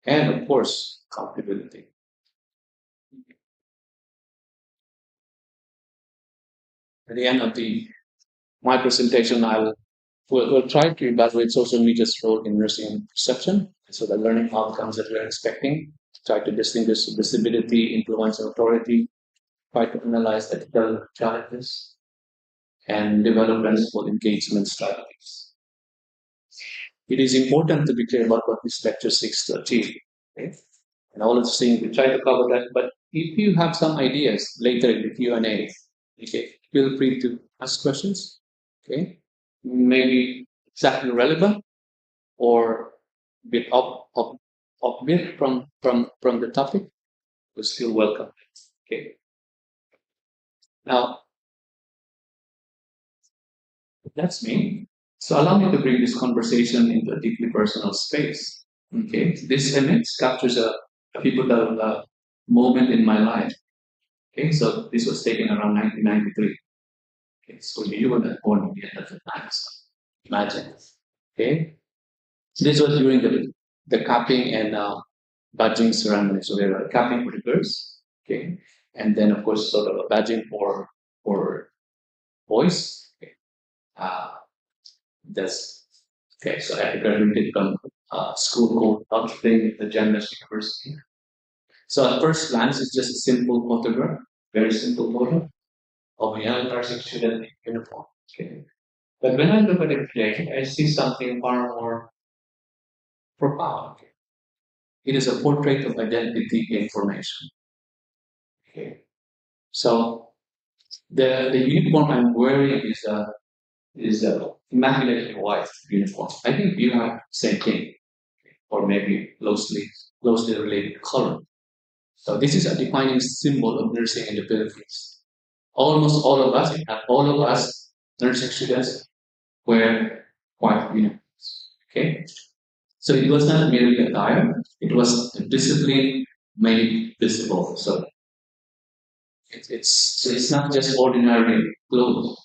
and of course, accountability. At the end of my presentation, we'll try to evaluate social media's role in nursing perception, so the learning outcomes that we're expecting, try to distinguish visibility, influence, and authority, try to analyze ethical challenges, and develop principled engagement strategies. It is important to be clear about what this lecture seeks to achieve. Okay? And all of the things we try to cover that. But if you have some ideas later in the Q&A, okay, feel free to ask questions. Okay, maybe exactly relevant or bit off bit from the topic. We're still welcome. Okay, now that's me. So allow me to bring this conversation into a deeply personal space. Okay, this image captures a pivotal moment in my life. Okay, so this was taken around 1993. Okay, so you were not born yet at the time. So imagine. Okay, so this was during the capping and badging ceremony. So we were capping for the girls. Okay, and then of course sort of a badging for boys. Okay. That's okay. So I graduated from school called Outfitting the Gymnast University. So at first glance, it's just a simple photograph, very simple photo of a young nursing student in uniform. Okay. But when I look at it today, I see something far more profound. Okay. It is a portrait of identity information. Okay. So the uniform I'm wearing is a immaculately white uniform. I think you have the same thing, or maybe closely related color. So this is a defining symbol of nursing in the Philippines. Almost all of us, in fact, all of us nursing students wear white uniforms. Okay, so it was not merely attire; it was a discipline made visible. So it's not just ordinary clothes.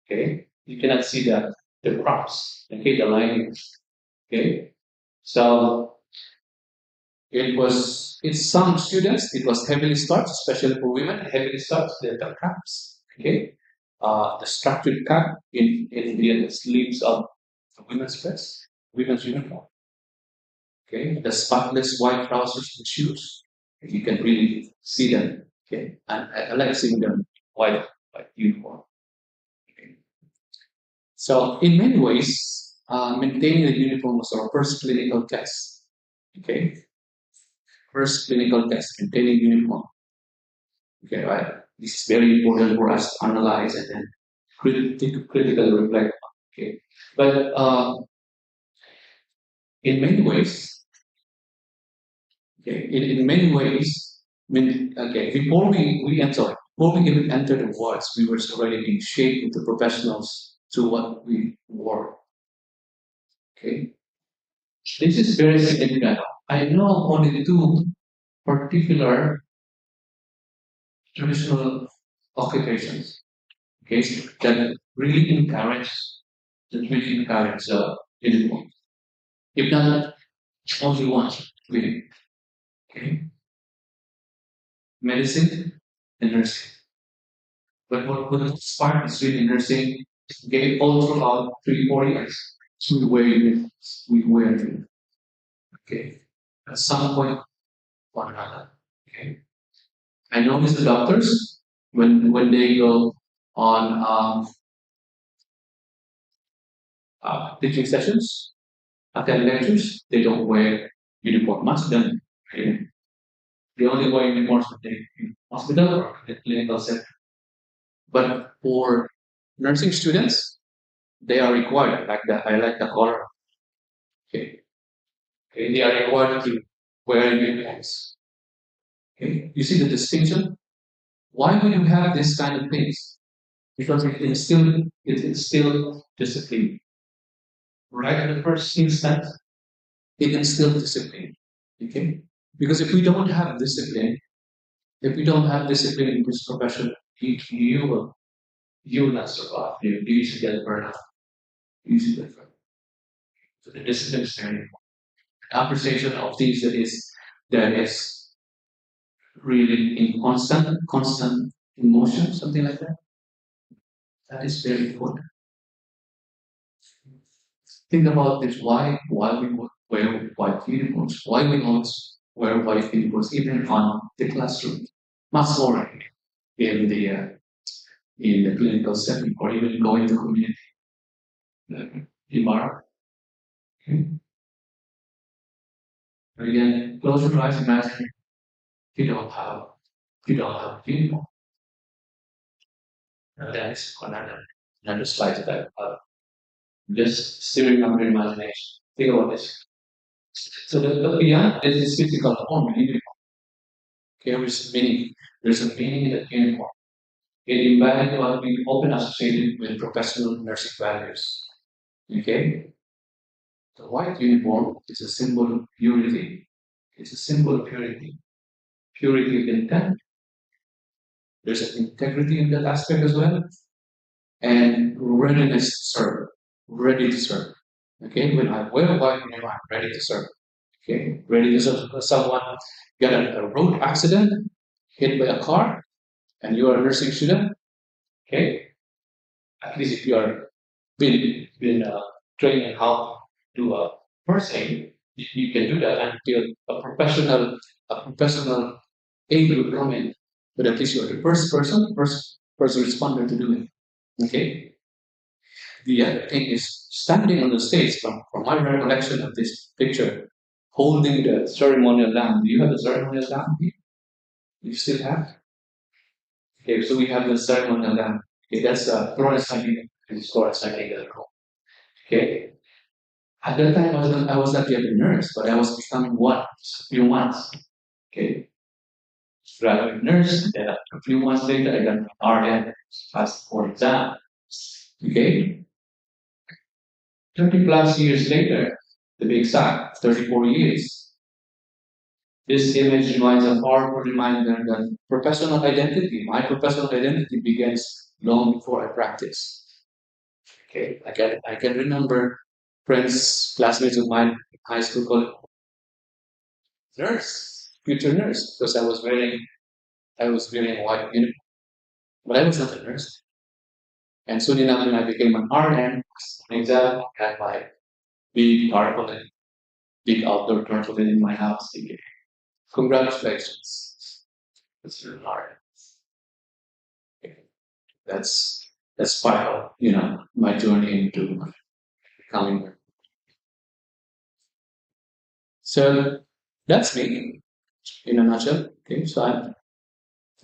Okay, you cannot see the props. Okay, the linings. Okay, so it's some students, it was heavily starched, especially for women, heavily starched, the caps. Okay. The structured cap in the sleeves of the women's dress, women's uniform. Okay. The spotless white trousers and shoes. You can really see them. Okay. And I like seeing them white uniform. Okay. So in many ways, maintaining the uniform was our first clinical test. Okay. First clinical test, maintaining uniform. Okay, right? This is very important for us to analyze and then critically reflect. Okay, but in many ways, okay, in many ways, okay, before we even enter the wards, we were already being shaped into professionals to what we were. Okay, this is very significant. I know only two particular traditional occupations. Okay, that really encourage uniform. If not only one, really. Okay, medicine and nursing. But what sparked is really nursing. Okay, all throughout 3 4 years, we wear uniforms. We wear uniforms. Okay, at some point or another. Okay, I notice the doctors when they go on teaching sessions, attend lectures, they don't wear uniform. Much of them, okay, they only wear uniforms when they in hospital or in the clinical setting. But for nursing students, they are required, like the I like the color. Okay. Okay, they are required to wear uniforms. Okay. You see the distinction? Why would you have this kind of things? Because it instill discipline. Right in the first instance, it instills discipline. Okay? Because if we don't have discipline in this profession, you will not survive. You usually get burned out. You usually get burned out. So the discipline is very important. appreciation of things that is really in constant emotion, something like that. That is very important. Think about this: why we wear white uniforms? Why we always wear white uniforms, even on the classroom? Much more in the clinical setting, or even going to community environment. Okay. Again, close your eyes. Imagine you don't have uniform. And that is another slide that just steering up your imagination. Think about this. So the beyond is this physical form. Carries meaning. There's a meaning in the uniform. It embodies what we often associated with professional nursing values. Okay? The white uniform is a symbol of purity. It's a symbol of purity. Purity of intent. There's an integrity in that aspect as well. And readiness to serve. Ready to serve. Okay? When I wear white uniform, I'm ready to serve. Okay? Ready to serve someone get a road accident, hit by a car, and you are a nursing student. Okay? At least if you are been trained in how to do a first aid, you can do that until a professional aid will come in. But at least you're the first responder to do it. Okay. The other thing is standing on the stage. From my recollection of this picture, holding the ceremonial lamp. Do you have the ceremonial lamp? You still have? Okay, so we have the ceremonial lamp. Okay, that's Florence Nightingale. It's Florence Nightingale. Okay. At that time, I was not yet a nurse, but I was becoming one. Just a few months. Okay. Graduate nurse, then a few months later, I got an RN, passed for exam. Okay. 30 plus years later, to be exact, 34 years. This image reminds a powerful reminder that my professional identity begins long before I practice. Okay, I can remember friends, classmates of mine in high school called nurse, future nurse, because I was wearing a white uniform, but I was not a nurse. And soon enough, when I became an RN, an exam, I had my big tarpaulin, big outdoor tarpaulin in my house. Thinking, congratulations, it's an RN. Okay, that's part of my journey into becoming. So that's me in a nutshell. Okay, so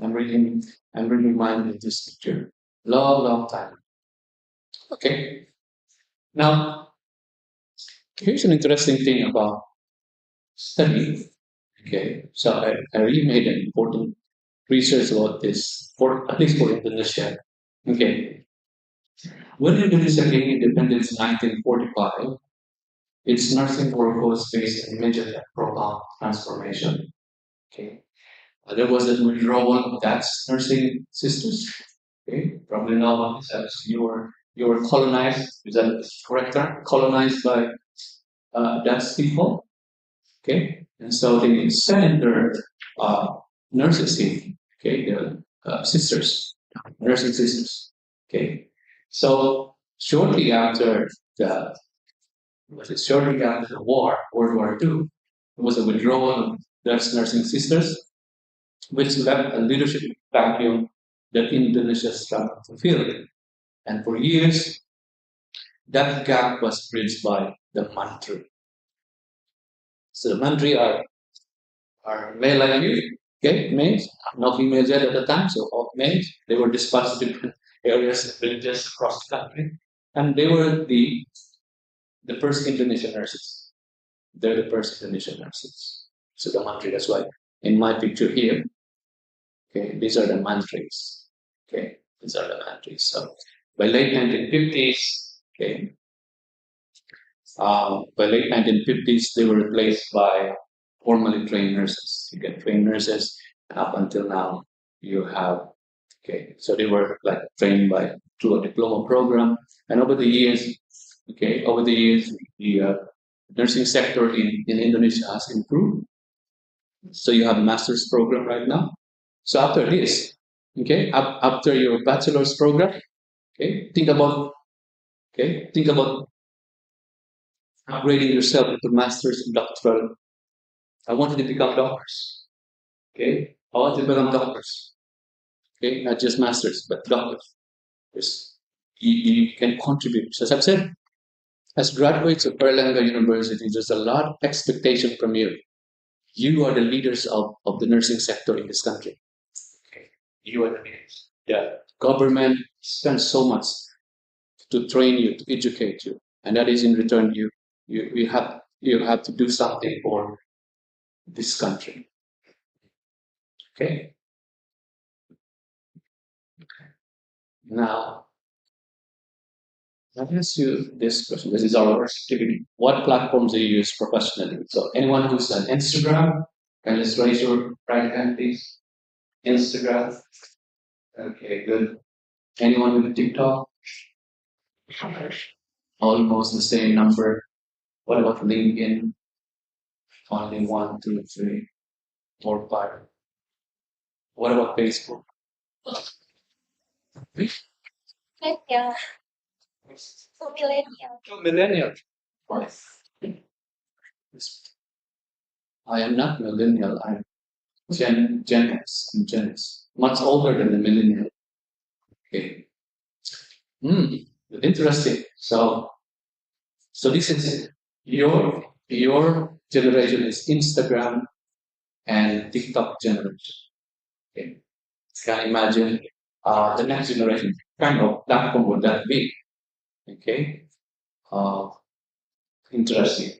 I'm reading I'm reading mine in this picture. Long time. Okay. Now here's an interesting thing about study. Okay. So I really made an important research about this for at least for Indonesia. Okay. When Indonesia gained independence in 1945, its nursing workforce faced a major and profound transformation. Okay. There was a withdrawal of Dutch nursing sisters. Okay, probably know about this as you were colonized. Is that correct term? Colonized by Dutch people. Okay, and so they sent their uh, nurses in. Okay, the sisters, nursing sisters. Okay, so shortly after the war, World War II, there was a withdrawal of Dutch nursing sisters, which left a leadership vacuum that Indonesia struggled to fill. And for years, that gap was bridged by the mantri. So the mantri are male like you, okay, males, no females yet at the time, so all males. They were dispatched to different areas and villages across the country. And they were the first Indonesian nurses. They're the first Indonesian nurses. So the mantri, that's why in my picture here, okay, these are the mantris. Okay, these are the mantris. So by late 1950s, okay, by late 1950s, they were replaced by formally trained nurses. You get trained nurses, and up until now, you have so they were like trained by through a diploma program, and over the years, the Nursing sector in Indonesia has improved. So you have a master's program right now. So after this, okay, after your bachelor's program, okay, think about upgrading yourself into master's and doctoral. I want you to become doctors. Okay, I want you to become doctors. Okay, not just masters, but doctors. Yes. You can contribute. So as I've said, as graduates of Erlanger University, there's a lot of expectation from you. You are the leaders of the nursing sector in this country. Okay. You are the leaders. Yeah. Government spends so much to train you, to educate you, and that is in return you have to do something for this country. Okay. Now let me ask you this question. This is our first activity. What platforms do you use professionally? So anyone who's on Instagram, can just raise your right hand, please. Instagram. Okay, good. Anyone with TikTok? Almost the same number. What about LinkedIn? Only one, two, three, four, five. What about Facebook? Yeah. So millennial. Oh, millennial. Yes. I am not millennial. I'm Gen X. I'm Gen X. Much older than the millennial. Okay. Hmm. Interesting. So this is your generation is Instagram and TikTok generation. Okay. Can imagine the next generation kind of platform would that be? Okay. Uh, Interesting.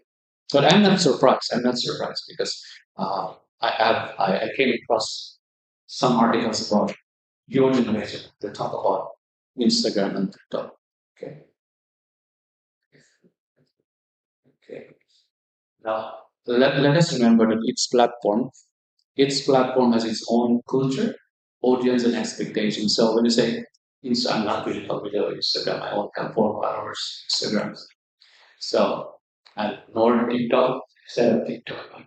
But I'm not surprised. I'm not surprised because I came across some articles about your generation that talk about Instagram and TikTok. Okay. Okay. Now let us remember that each platform has its own culture, audience, and expectations. So when you say I'm not really familiar with Instagram, I only have 4 followers Instagram. So and nor TikTok, instead of TikTok.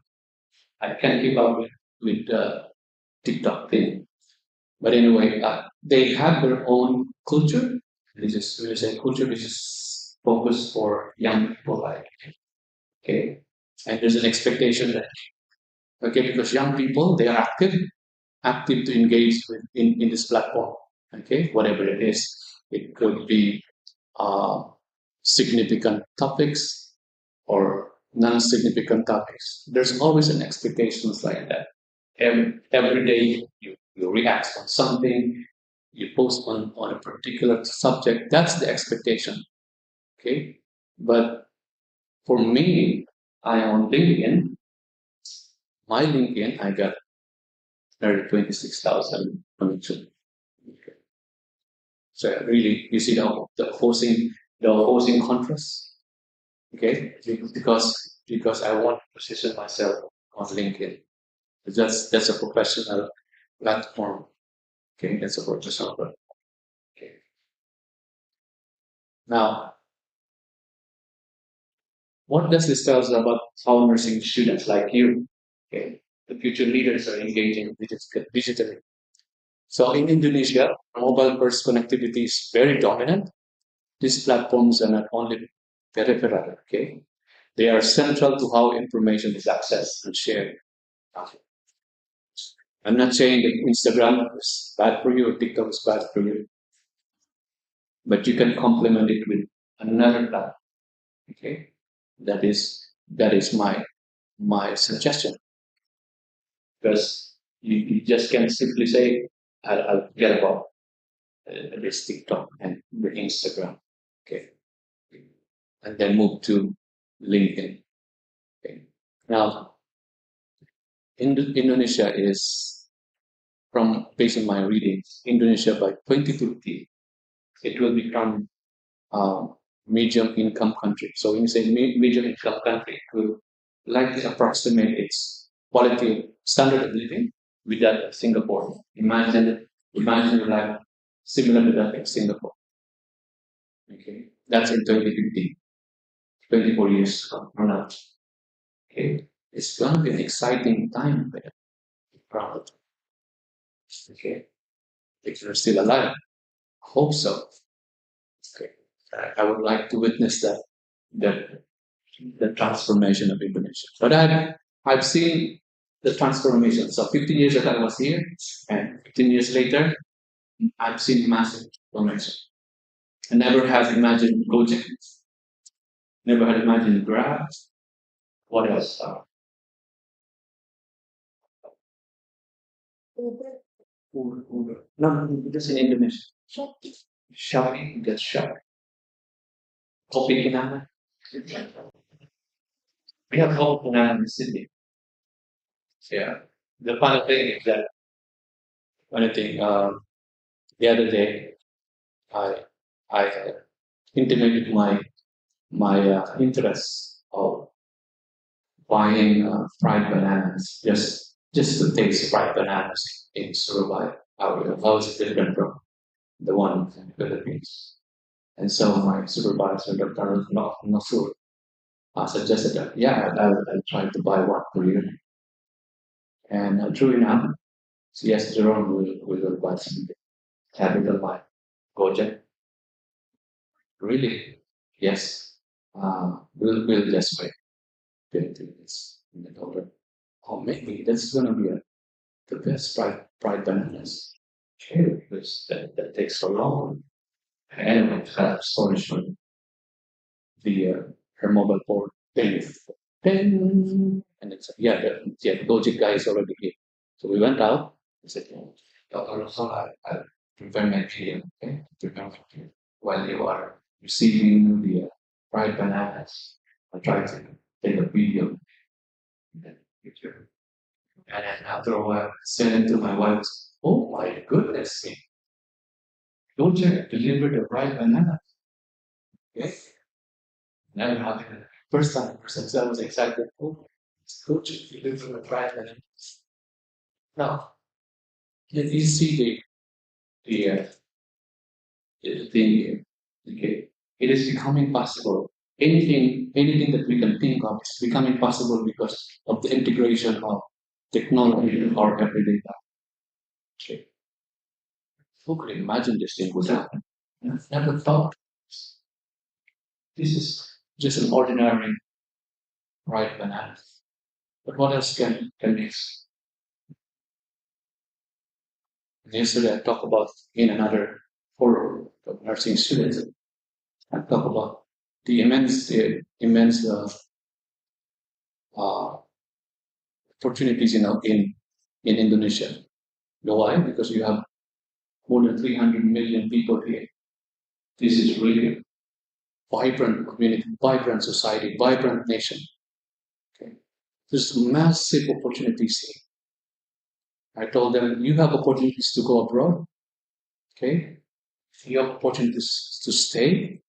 I can keep up with the TikTok thing. But anyway, they have their own culture. This is when you say culture, this is focused for young people, like okay. And there's an expectation that okay, because young people they are active to engage with in this platform. Okay, whatever it is, it could be uh, significant topics or non-significant topics. There's always an expectations like that. Every day you react on something, you post on a particular subject. That's the expectation. Okay, but for me, I on LinkedIn. My LinkedIn, I got nearly 26,000 connection. So really, you see the opposing contrast. Okay, because I want to position myself on LinkedIn. That's a professional platform. Okay, that's a professional platform. Okay. Now, what does this tell us about how nursing students like you, okay, the future leaders are engaging digitally? So in Indonesia, mobile first connectivity is very dominant. These platforms are not only peripheral, okay, they are central to how information is accessed and shared. I'm not saying that Instagram is bad for you or TikTok is bad for you, but you can complement it with another platform. Okay, that is my suggestion because you just can't simply say I'll forget about this TikTok and the Instagram. Okay, and then move to LinkedIn. Okay, now Indonesia is from based on my readings, Indonesia by 2050 it will become medium income country. So when you say medium income country, it will likely approximate its quality standard of living with that of Singapore. Imagine your life similar to that of Singapore. Okay, that's in 2050. 24 years to come from now. Okay, it's going to be an exciting time. But proud. Okay, if you're still alive, hope so. Okay, I would like to witness that the transformation of Indonesia. But I've seen the transformation. So 15 years ago I was here, and 15 years later, I've seen massive transformation. I never had imagined Gojek, never had imagined Grab. What else? Uber. No, just in Indonesia. Shopee, just Shopee. Kopi Kinana. We have Kopi Kinana in the city. Yeah. The funny thing is that funny thing, the other day I I intimated my interest of buying fried bananas just to taste fried bananas in Surabaya. How is it different from the one in the Philippines? And so my supervisor, Dr. Nasur, suggested that, yeah, I'll try to buy one for you. And true enough, so yes, Jerome will buy something. Capital by Gojek. Really? Yes. We'll just wait 20 minutes in the order. Oh, maybe that's going to be the best fried bananas. Okay, because that takes so long. And I've had astonishment. Her mobile phone ping, ping, and it's yeah, the Gojek guy is already here. So we went out. I said, Dr. Rosal, I'll prepare my PM, okay? Prepare my PM. While you are receiving the fried bananas, I try to take a video and then picture. And then after a while, send it to my wife. Oh my goodness me! Gojek delivered the fried banana. Okay, never happened. First time I was excited. Oh, it's Gojek delivered the fried banana. Now, you see the thing, okay, it is becoming possible. Anything that we can think of is becoming possible because of the integration of technology in our everyday life. Okay. Who could imagine this thing would happen? I've never thought this is just an ordinary ripe banana. But what else can we? Yesterday I talked about in another forum of nursing students. I talk about the immense uh, opportunities in Indonesia. You know why? Because you have more than 300 million people here. This is really vibrant community, vibrant society, vibrant nation. Okay. There's massive opportunities here. I told them you have opportunities to go abroad. Okay. You have opportunities to stay.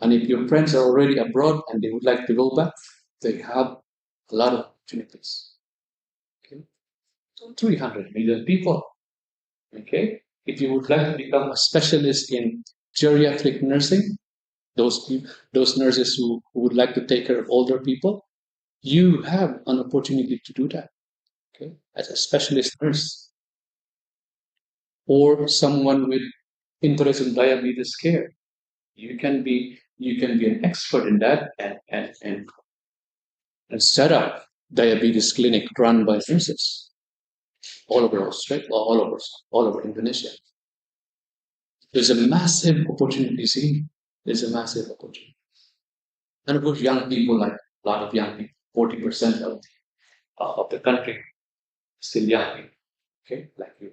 And if your friends are already abroad and they would like to go back, they have a lot of opportunities. Okay. So 300 million people. Okay. If you would like to become a specialist in geriatric nursing, those nurses who would like to take care of older people, you have an opportunity to do that. Okay, as a specialist nurse or someone with interest in diabetes care, you can be an expert in that and set up diabetes clinic run by nurses all over Australia, all over Indonesia. There's a massive opportunity. See, there's a massive opportunity. And of course, young people, like a lot of young people, 40% of the country still young people, okay, like you.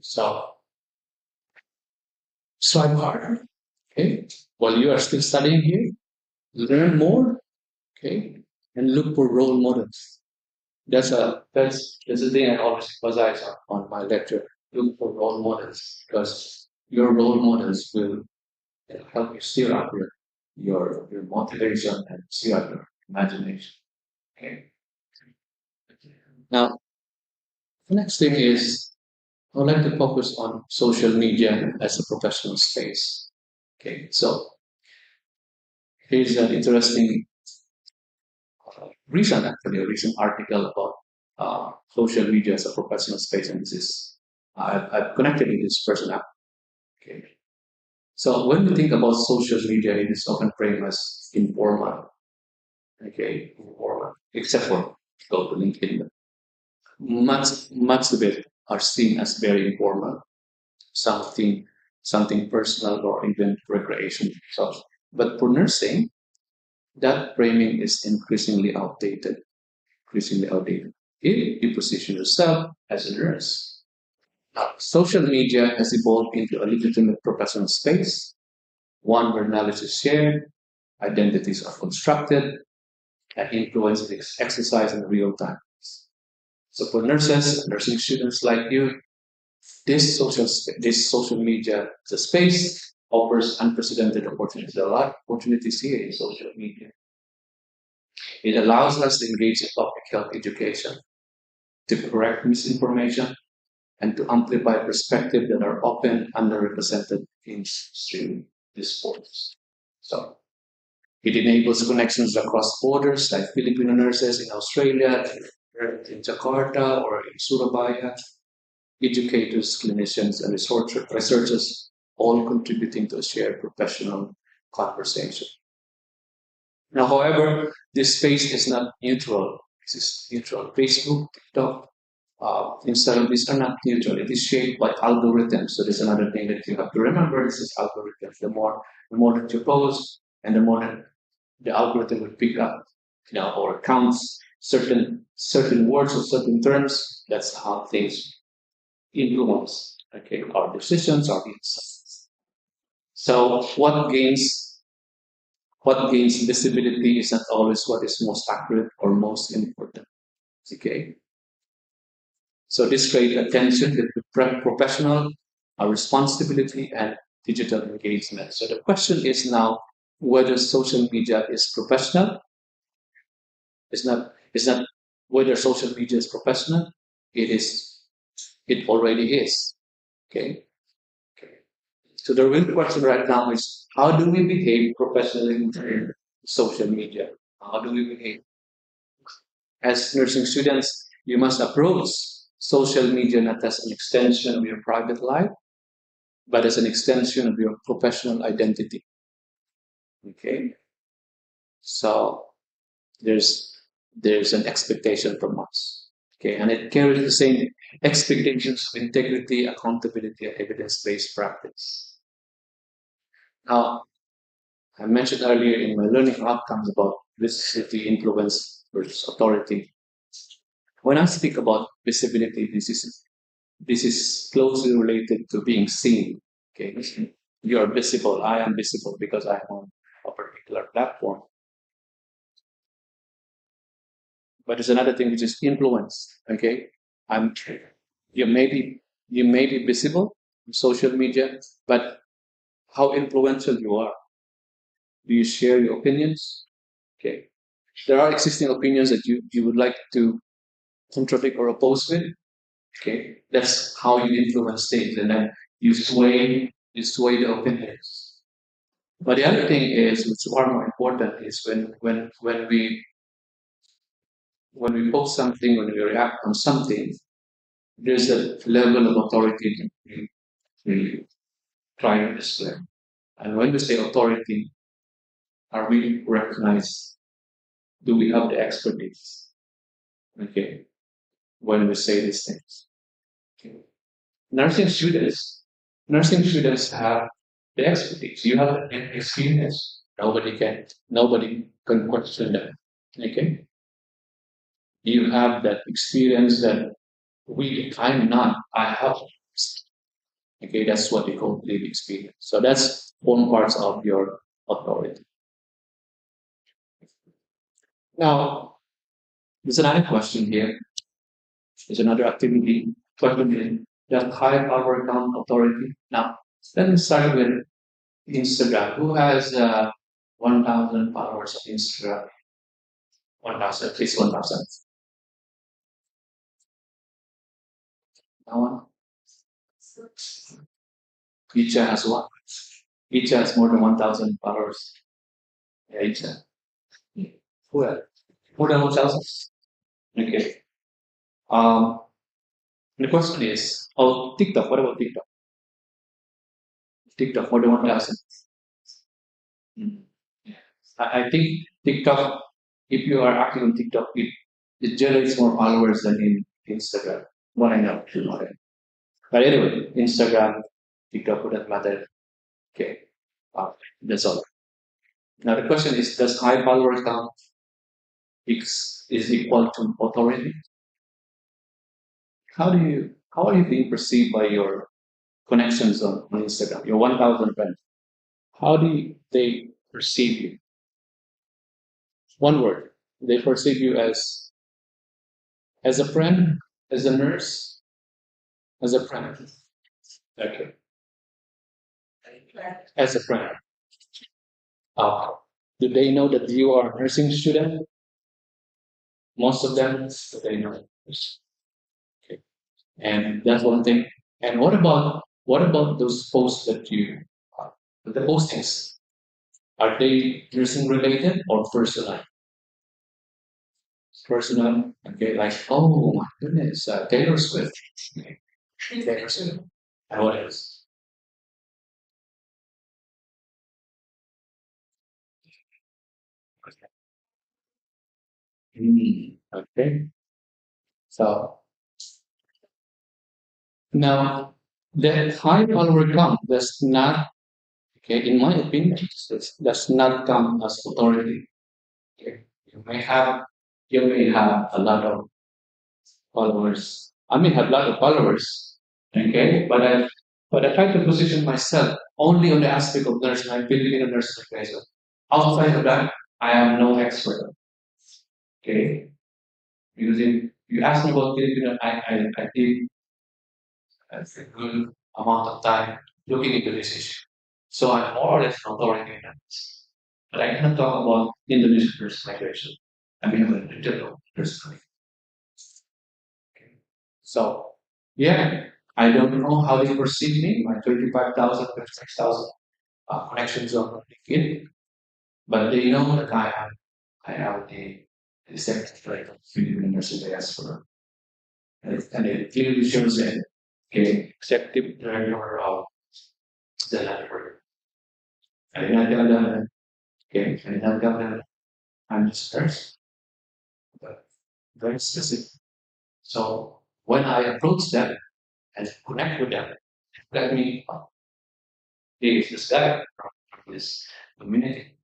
So strive harder, okay, while you are still studying here, learn more, okay, and look for role models. That's the thing I always emphasize on my lecture. Look for role models because your role models will help you steer up your motivation and steer up your imagination. Okay. Now, the next thing is I would like to focus on social media as a professional space. Okay, so Here's an interesting actually, a recent article about social media as a professional space, and this is I've connected with this person up. Okay. So when we think about social media, it is often framed as informal. Okay, informal, except for go to LinkedIn. Much of it are seen as very informal, something something personal or even recreation. So, but for nursing, that framing is increasingly outdated. Increasingly outdated. If you position yourself as a nurse, now, social media has evolved into a legitimate professional space, one where knowledge is shared, identities are constructed, and influence is exercised in real time. So for nurses, nursing students like you, this social media as a space offers unprecedented opportunities. There are a lot of opportunities here in social media. It allows us to engage in public health education, to correct misinformation, and to amplify perspectives that are often underrepresented in mainstream discourse. So it enables connections across borders, like Filipino nurses in Australia, in Jakarta, or in Surabaya, educators, clinicians, and researchers all contributing to a shared professional conversation. Now, however, this space is not neutral. This is neutral. Facebook, TikTok, Instagram, these are not neutral. It is shaped by algorithms. So there's another thing that you have to remember. This is algorithms. The more that you post, and the more that the algorithm will pick up, or counts certain words or certain terms. That's how things influence, okay, our decisions, our insights. So what gains visibility is not always what is most accurate or most important. Okay. So this creates a tension between professional responsibility and digital engagement. So the question is now whether social media is professional. It's not whether social media is professional. It is. It already is. Okay. Okay. So the real question right now is how do we behave professionally in social media? How do we behave? As nursing students, you must approach social media not as an extension of your private life, but as an extension of your professional identity. Okay? So there's an expectation from us. Okay, and it carries the same expectations of integrity, accountability, and evidence-based practice. Now, I mentioned earlier in my learning outcomes about visibility, influence versus authority. When I speak about visibility, this is closely related to being seen. Okay, you are visible. I am visible because I'm on a particular platform. But there's another thing which is influence. Okay, I'm you may be you may be visible on social media, but how influential you are. Do you share your opinions? Okay, there are existing opinions that you would like to contradict or oppose with. Okay, that's how you influence things, and then you sway the opinions. But the other thing is, which is far more important, is when we post something, when we react on something, there's a level of authority that we try to display. And when we say authority, are we recognized? Do we have the expertise? Okay, when we say these things. Okay. Nursing students, nursing students have the expertise. You have the experience. Nobody can question that. Okay, you have that experience that I'm not. I have. Okay, that's what they call lived experience. So that's one part of your authority. Now, there's another question here. There's another activity. Question is, does high power count authority? Now, let me start with Instagram. Who has 1,000 followers on Instagram? 1,000, at least 1,000. No one? Icha has one. Icha has more than 1,000 followers. Yeah, it's who else? What else? Okay. Um, the question is, oh, TikTok. What about TikTok? TikTok. What do you want to ask? Mm. I think TikTok, if you are active on TikTok, it generates more followers than in Instagram. What I know. Okay. But anyway, Instagram, TikTok, for that matter. Okay. Uh, that's all. Now the question is, does high follower count is equal to authority? How are you being perceived by your connections on Instagram? Your 1,000 friends. How they perceive you? One word. They perceive you as a friend, as a nurse, as a friend. Okay. As a friend. Uh, do they know that you are a nursing student? Most of them, they know. Okay. And that's one thing. And what about those posts that the postings? Are they nursing related or personal? Personal. Okay, like oh my goodness, Taylor Swift. Okay. Taylor Swift. And what else? Okay. So now that high follower count does not, okay, in my opinion, does not come as authority. Okay. You may have a lot of followers. I may have a lot of followers. Okay, but I try to position myself only on the aspect of nursing. I'm Filipino nursing advisor. Outside of that, I am no expert. Okay, because if you ask me about Filipino, I did a good amount of time looking into this issue. So I'm more or less an authority in that. But I cannot talk about Indonesian nurse migration. I mean, a little personally. Okay. So, yeah, I don't know how they perceive me, my 25,000, 26,000 connections on LinkedIn, but they know that I am the secretary of Philippine University Diaspora. And it clearly shows that, okay, executive director of the network. I I'm just first, but very specific. So when I approach them and connect with them, let me is this guy from this community.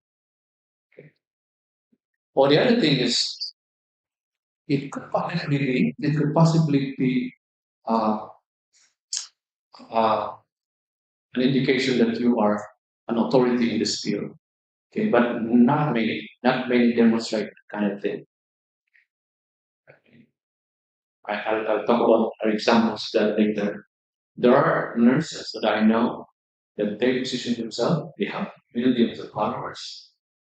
Okay. Or the other thing is, it could possibly be uh, uh, an indication that you are an authority in this field. Okay, but not many demonstrate that kind of thing. Okay. I'll talk about our examples that later. There are nurses that I know that they position themselves, they have millions of followers.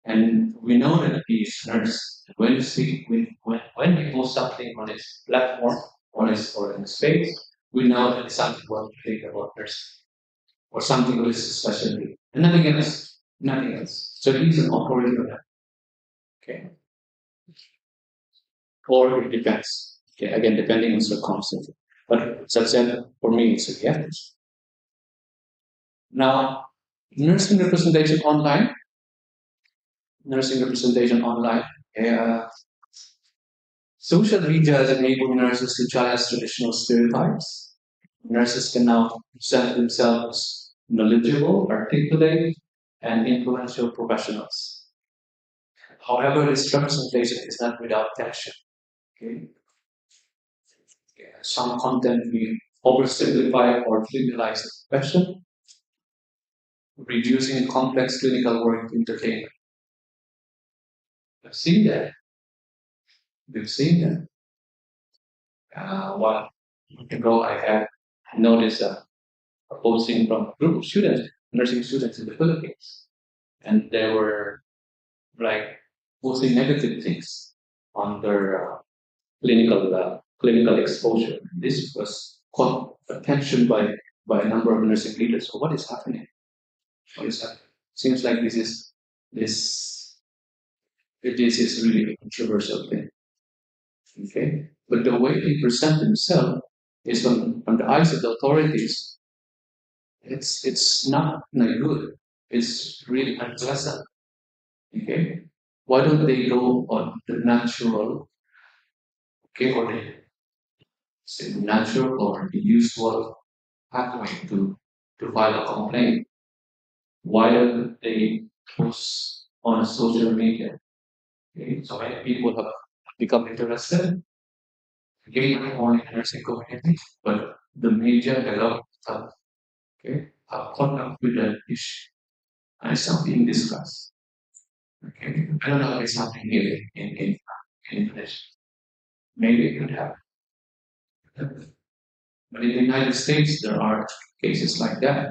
And we know that these nurse, when you see, when we post something on his platform, on his page, we know that it's something what to think about nursing or something that is specialty. And nothing else. Nothing else. So he's an operator of that. Okay. Or it depends. Okay, again, depending on circumstances. But as I said, for me, it's a yes. Now, nursing representation online. Nursing representation online. Uh, Social media has enabled nurses to challenge traditional stereotypes. Nurses can now present themselves knowledgeable, articulate, and influential professionals. However, this representation is not without tension. Okay? Some content we oversimplify or trivialize the profession, reducing complex clinical work to entertainment. We've seen that. We've seen that. While ago, I had noticed a posting from a group of students, nursing students in the Philippines, and they were like posting negative things on their clinical exposure. This was caught attention by a number of nursing leaders. So what is happening? What is happening? Seems like this this is really a controversial thing. Okay, but the way they present themselves is on the eyes of the authorities. It's not good. It's really unpleasant. Okay, why don't they go on the natural, okay, or the say natural or the usual pathway to file a complaint? Why don't they post on social media? Okay, so many people have become interested, again, not only in nursing community, but the media, the law, okay, have caught up with that issue. And it's not being discussed. Okay, I don't know if it's happening here in English. Maybe it could happen. But in the United States, there are cases like that.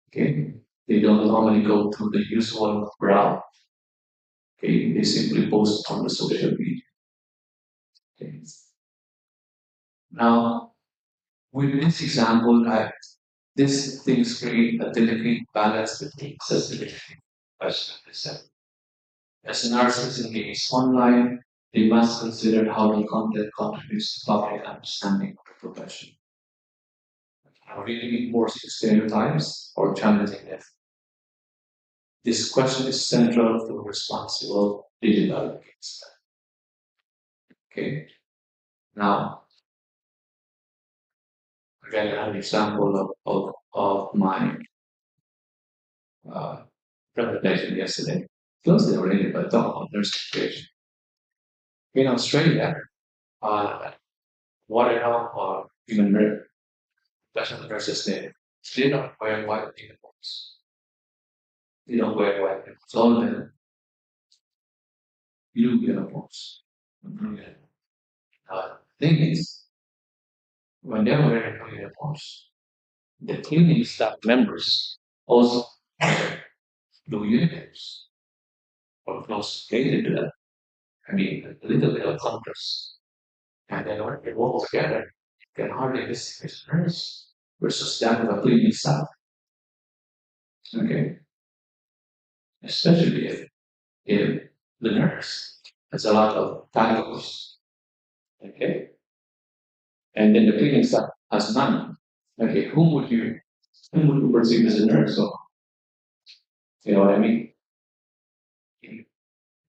Okay, they don't normally go through the usual route. Okay, they simply post on the social media. Okay. Now, with this example, these things create a delicate balance between sensitivity and personal. As nurses engage online, they must consider how the content contributes to public understanding of the profession. Are we reinforcing stereotypes or challenging them? This question is central to responsible digital engagement. Okay. Now, again, an example of my uh, presentation yesterday. Closely related, but talk about nursing education. In Australia, uh, what I know, or even professional nurses there, they don't wear white uniforms. They don't wear white uniforms. All of them blue uniforms. Blue uniforms. Thing is, when they're wearing blue uniforms, the cleaning staff members also wear blue uniforms or close related to that. I mean, a little bit of contrast. And then when they work together, you can hardly distinguish a nurse versus that of a cleaning staff. Okay, especially if the nurse has a lot of titles. Okay, and then the cleaning staff has none. Okay, whom would you perceive as a nurse? So you know what I mean?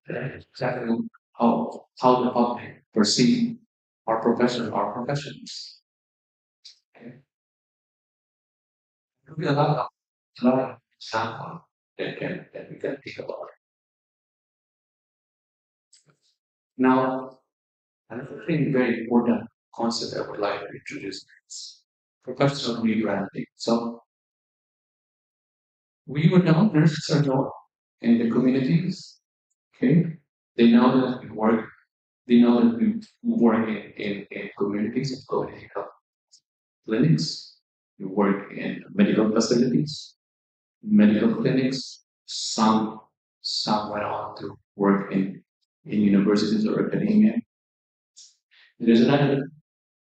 That's exactly how the public perceive our professions. Okay, there'll be a lot of example that we can think about. Now, another thing very important concept I would like to introduce is professional rebranding. So we would know nurses are known in the communities. Okay, they know that we work. They know that we work in communities, in community health clinics. We work in medical facilities, medical clinics. Some went on to work in universities or academia. There's another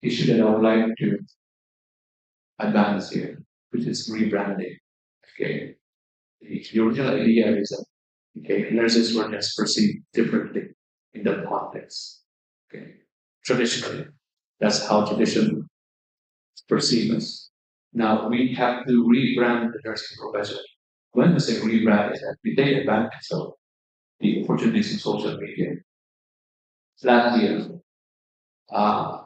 issue that I would like to advance here, which is rebranding. Okay, the original idea is that okay, nurses were just perceived differently in that context. Okay, traditionally, that's how tradition perceive us. Now we have to rebrand the nursing profession. When we say rebrand, is that we take advantage of the opportunities in social media. Last year, uh,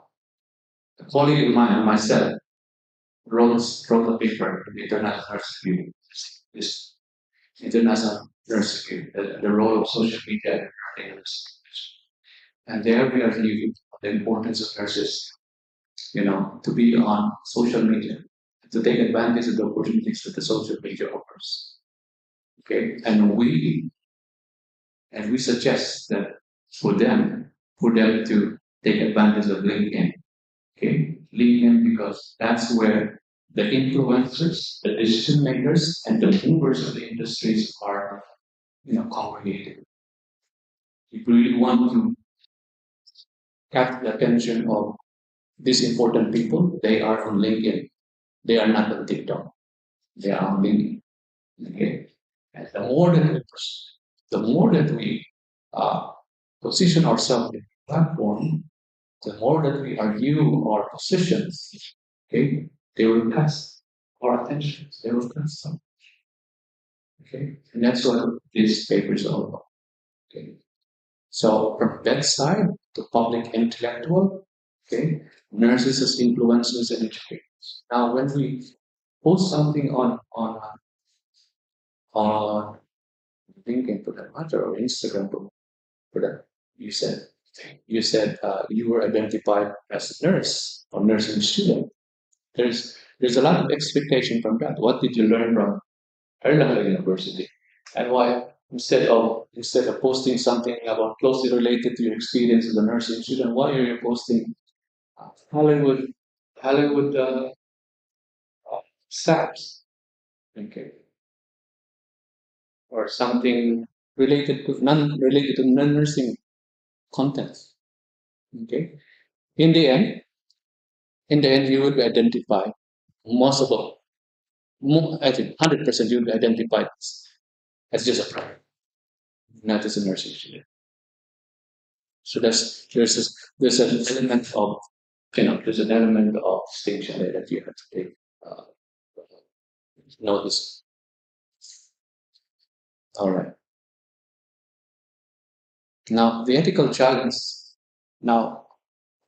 a colleague of mine and myself wrote a paper in the International Nurse Review. This International Nurse Review, the role of social media in nurses. And there we argued the importance of nurses, to be on social media, to take advantage of the opportunities that the social media offers. Okay, and we suggest that for them, to take advantage of LinkedIn. Okay, LinkedIn because that's where the influencers, the decision makers, and the movers of the industries are, congregated. If you really want to catch the attention of these important people, they are on LinkedIn. They are not on TikTok. They are on LinkedIn. Okay, and the more that we uh, position ourselves in the platform, the more that we argue our positions, okay, they will cast our attention. They will cast some. Okay, and that's what this paper is all about. Okay, so from that side, the public intellectual, okay, nurses as influencers and educators. Now, when we post something on LinkedIn for that matter or Instagram for that, you said you were identified as a nurse or nursing student. There's a lot of expectation from that. What did you learn from Erlangen University? And why instead of posting something about closely related to your experience as a nursing student, why are you posting Hollywood Hollywood stats? Okay, or something related to non-nursing contents. Okay, in the end, you will be identified most of all. I think 100% you'll be identified as just a private, not as a nursing student. So there's an element of there's an element of distinction there that you have to take uh, notice. All right. Now the ethical challenge. Now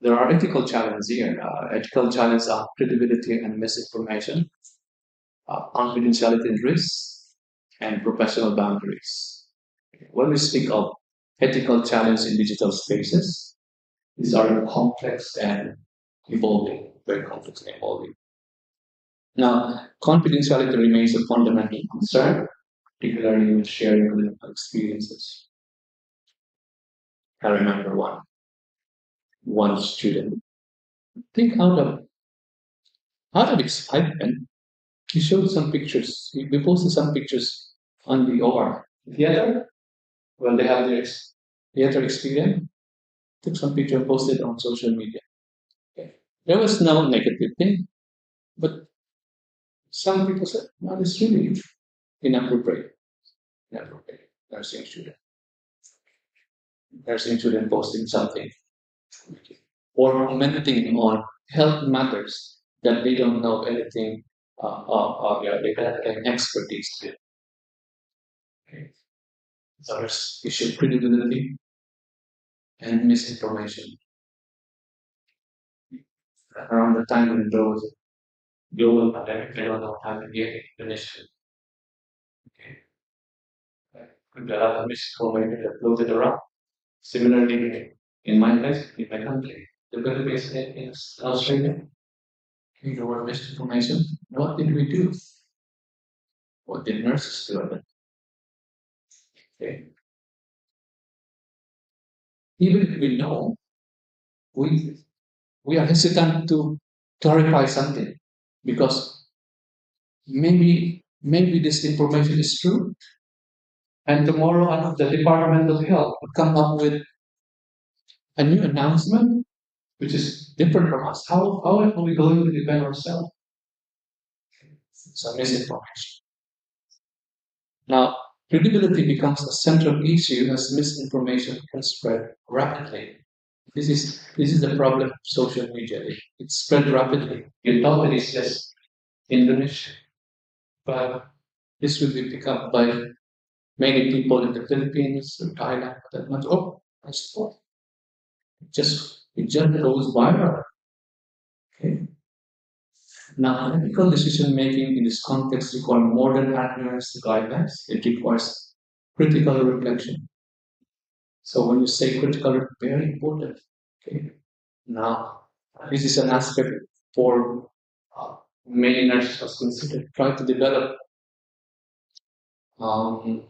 there are ethical challenges here. Ethical challenges are credibility and misinformation, confidentiality and risks, and professional boundaries. When we speak of ethical challenges in digital spaces, these are complex and evolving, very complex and evolving. Now, confidentiality remains a fundamental concern, particularly with sharing clinical experiences. I remember one student, I think out of excitement, he showed some pictures. We posted some pictures on the OR theater. Well, they have their theater experience. Took some picture and posted on social media. Okay. There was no negative thing, but some people said, "No, this is really inappropriate." Inappropriate. Nursing student posting something or commenting on health matters that they don't know anything yeah, they don't have any expertise with. Okay. So there's issue of credibility and misinformation. Around the time when there was a global pandemic, I don't know how to get Indonesia. Okay. There are a lot of misinformation that floated around. Similarly, in my place, in my country, the Philippines in Australia, there were misinformation. What did we do? What did nurses do? Okay. Even if we know, we we are hesitant to clarify something because maybe this information is true, and tomorrow the Department of Health would come up with a new announcement which is different from us. How are we going to defend ourselves? So misinformation. Now, credibility becomes a central issue as misinformation can spread rapidly. This is the problem of social media. It spread rapidly. You thought it is just Indonesia, but this will be picked up by many people in the Philippines or Thailand. That much. Oh, I support. It just goes viral. Okay. Now, ethical decision making in this context requires more than adherence to guidelines. It requires critical reflection. So when you say critical, very important. Okay. Now, this is an aspect for many nurses was considered. Try to develop um,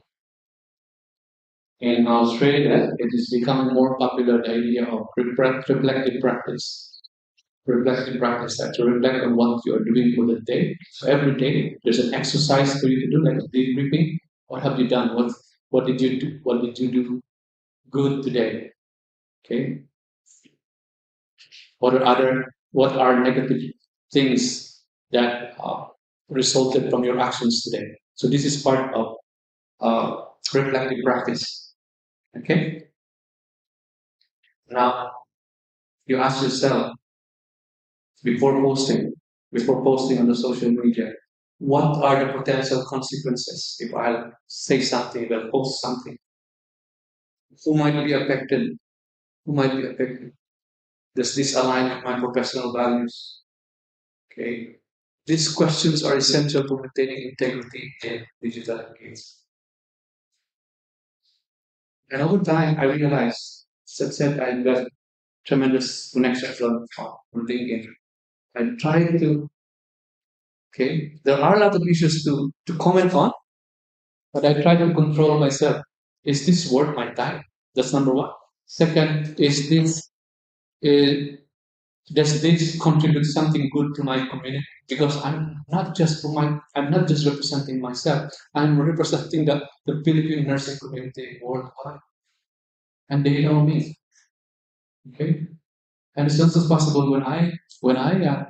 in Australia. It is becoming more popular the idea of reflective practice. Reflective practice that to reflect on what you are doing for the day. So every day there's an exercise for you to do, like debriefing. What have you done? What did you do? What did you do good today? Okay. What are negative things that resulted from your actions today? So this is part of reflective practice. Okay. Now, you ask yourself before posting, before posting on the social media, what are the potential consequences if I say something, if I post something? Who might be affected? Who might be affected? Does this align with my professional values? Okay. These questions are essential to maintaining integrity in digital engagement. And over time, I realized, said I got tremendous connections on LinkedIn. I tried to, okay, there are a lot of issues to comment on, but I try to control myself. Is this worth my time? That's number one. Second, is, does this contribute something good to my community? Because I'm not just representing myself. I'm representing the Philippine nursing community worldwide, and they know me. Okay, and it's just as possible when I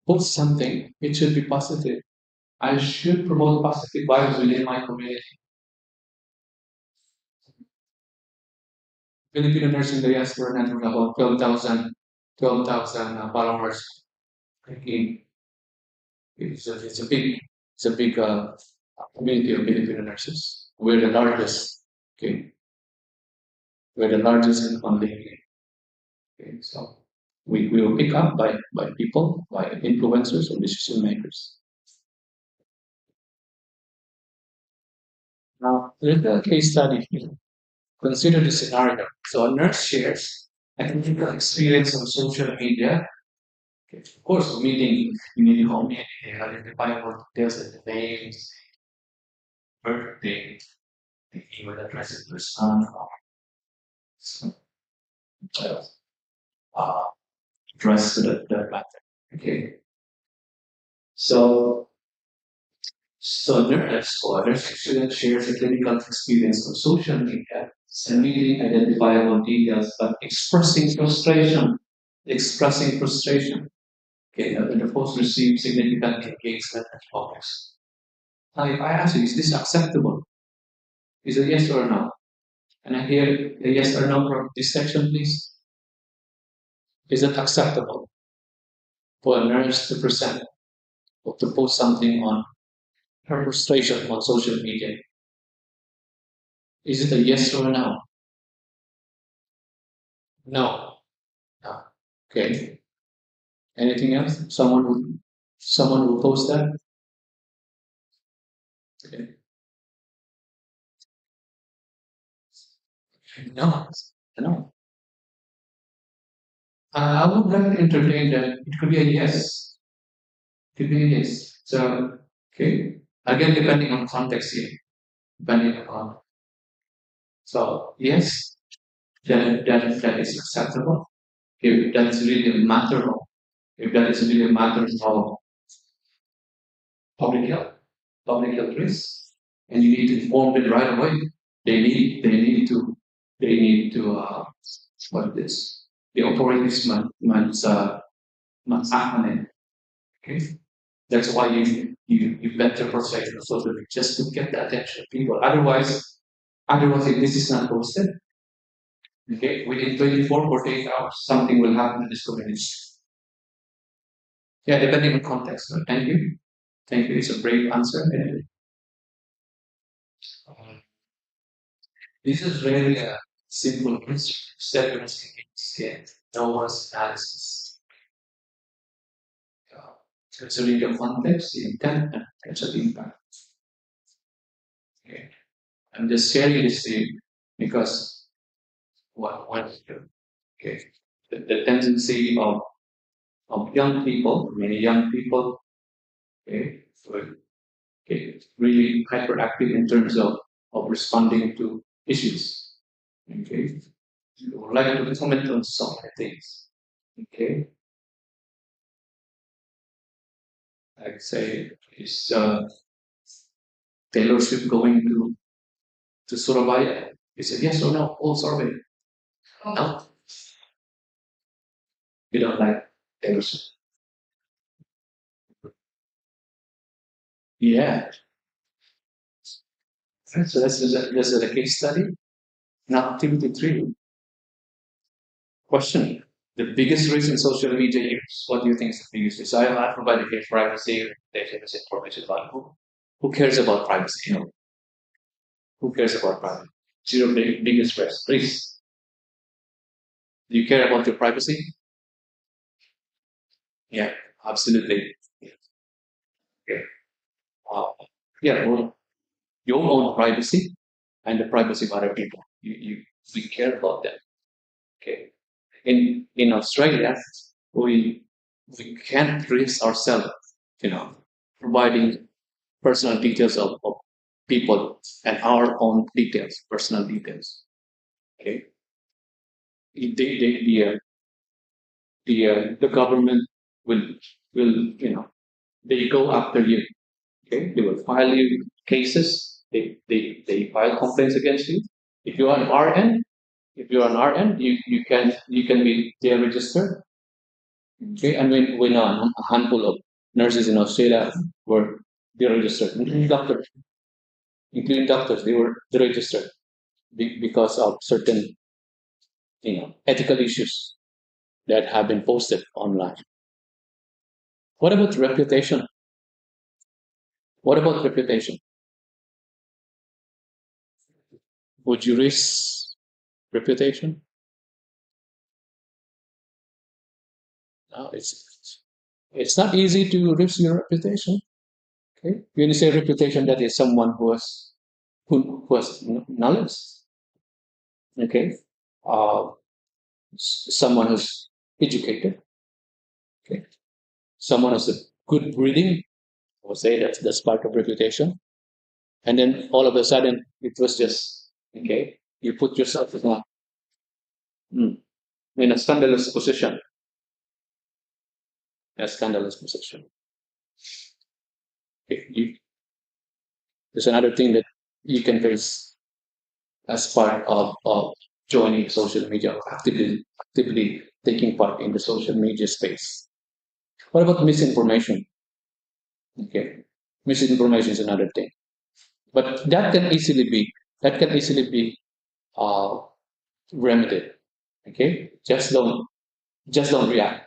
post something, it should be positive. I should promote positive vibes within my community. Filipino nursing diaspora network about 12,000 followers. Again, it's a big community of Filipino nurses. We're the largest. Okay, we're the largest in funding. Okay, so we will pick up by people, by influencers or decision makers. Now, there's a case study here. Consider the scenario. So a nurse shares a clinical experience on social media. Okay, of course, meeting home, identifiable details like the names, birthday, the email address of their son, so, uh, address to that matter. Okay, so nurse student shares a clinical experience on social media, submitting identifiable details, but expressing frustration. Okay, the post received significant engagement and comments. Now, if I ask you, is this acceptable? Is it yes or no? And I hear a yes or no from this section, please. Is it acceptable for a nurse to present or to post something on her frustration on social media? Is it a yes or a no? No. No. Okay. Anything else? Someone will post that? Okay. No. No. I would like to entertain that. It could be a yes. It could be a yes. So, okay. Again, depending on context here. Depending on. So, yes, that is acceptable. If that is really a matter of, if that is really a matter of public health, public health risk, and you need to inform them right away. They need to what this the authorities must act on it. Okay, that's why you better protect the social just to get the attention of people. Otherwise, if this is not posted, okay, within 24, 48 hours, something will happen in this community. Yeah, depending on context. So thank you. Thank you. It's a brave answer. Um, this is really a simple question. Seven scale. No one's analysis. Uh, considering the context, the intent, and potential impact. Okay. I'm just sharing this to you because what okay, the tendency of young people, many young people, okay, really hyperactive in terms of responding to issues. Okay, you would like to comment on some things. Okay, I'd say is Taylor Swift going to Surabaya? Is it yes or no? All survey. No, you don't like Taylor Swift. Yeah, so that's a case study. Now activity three. Question. The biggest risk in social media use. What do you think is the biggest risk? I provided here privacy, data misinformation. But who cares about privacy? Who cares about privacy? Zero biggest risk. Risk. Do you care about your privacy? Yeah, absolutely. Okay. Uh, yeah, well, your own privacy and the privacy of other people. We care about that. Okay. In Australia, we we can't risk ourselves, you know, providing personal details of people and our own details, personal details. Okay. The government will they go after you. Okay, they will file you cases. They file complaints against you. If you are an RN, if you are an RN, you can be there registered. Okay, and we know a handful of nurses in Australia were deregistered, including doctors, they were deregistered because of certain ethical issues that have been posted online. What about reputation? What about reputation? Would you risk reputation? No, it's not easy to risk your reputation. Okay, when you say reputation, that is someone who has knowledge. Okay, uh, someone who's educated. Okay, someone who's a good breeding. I would say that's part of reputation. And then all of a sudden, it was just okay. You put yourself mm, in a scandalous position. A scandalous position. Okay, there's another thing that you can face as part of joining social media, or actively taking part in the social media space. What about misinformation? Okay, misinformation is another thing, but that can easily be uh, remedied. Okay, just don't react.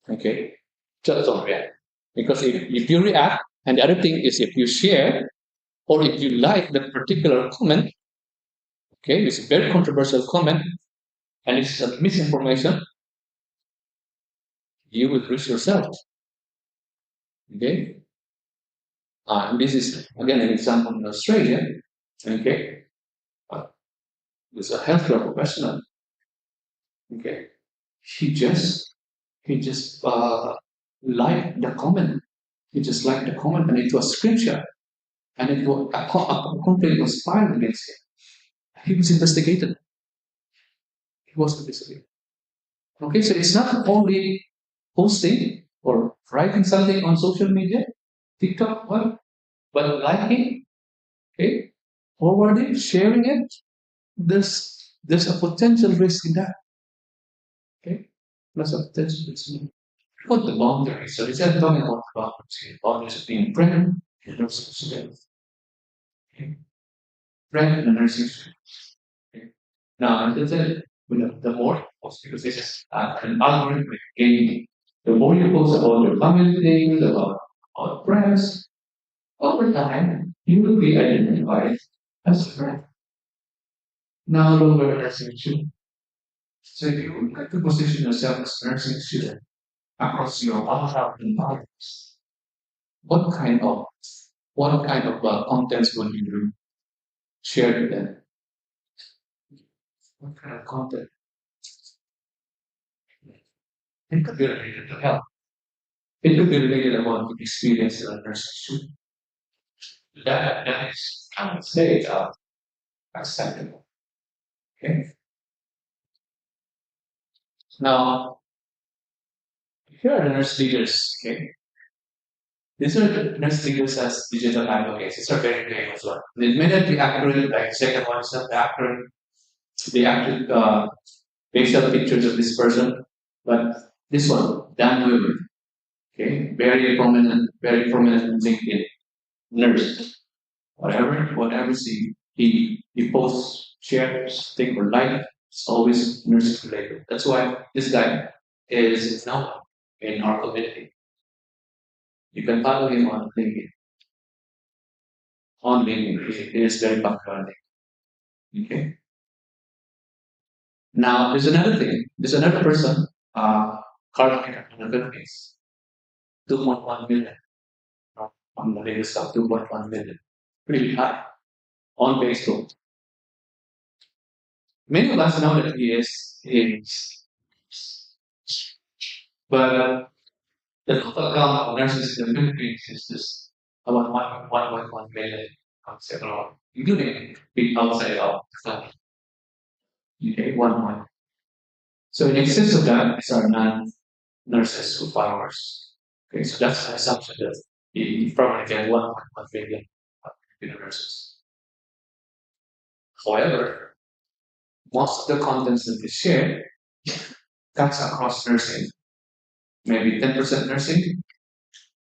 Okay, just don't react, because if you react, and the other thing is if you share or if you like that particular comment, okay, it's a very controversial comment and it's a misinformation, you will risk yourself. Okay, and this is again an example in Australia. Okay, uh, there's a healthcare professional. Okay, he just he just liked the comment. He just liked the comment, and it was screenshot, and a complaint was filed against him. He was investigated. He was investigated. Okay, so it's not only posting or writing something on social media, TikTok, what, but liking, okay, forwarding, sharing it. There's a potential risk in that. Okay, there's a potential risk. What the boundaries? So instead of talking about the boundaries of being pregnant, and also student, okay, pregnant and nursing student. Okay. Now, as I said, the more post, because this is an algorithmic game, the more you post about your family things, about friends, over time, you will be identified as a friend, no longer as a student. So if you would like to position yourself as a nursing student across your other environments, what kind of contents would you share with them? What kind of content? It could be related to health. It could be related about the experience of a nursing student. That is, I would say, acceptable. Okay. Now, here are the nurse leaders. Okay. These are the nurse leaders as digital advocates. These are very famous one. They may not be accurate, like the second one is not accurate. They actually facial pictures of this person, but this one, Dan Weaver, okay, very prominent in LinkedIn, nurse. Whatever he posts, shares, think or like, It's always nursing related. That's why this guy is now in our community. You can follow him on LinkedIn. On LinkedIn, he is very popular on LinkedIn. Okay. Now there's another thing. There's another person, Carl here in the Philippines, 2.1 million. On the latest stuff, 2.1 million. Pretty high on Facebook. Many of us know that he is, but the total count of nurses in the Philippines is just about 1.1 million, several, including big outside of the country. Okay, 1 point. So in excess of that is our non-nurses who followers. Okay, so that's an assumption that you probably get 1.1 million nurses. However, most of the contents that is shared cuts across nursing. Maybe 10% nursing,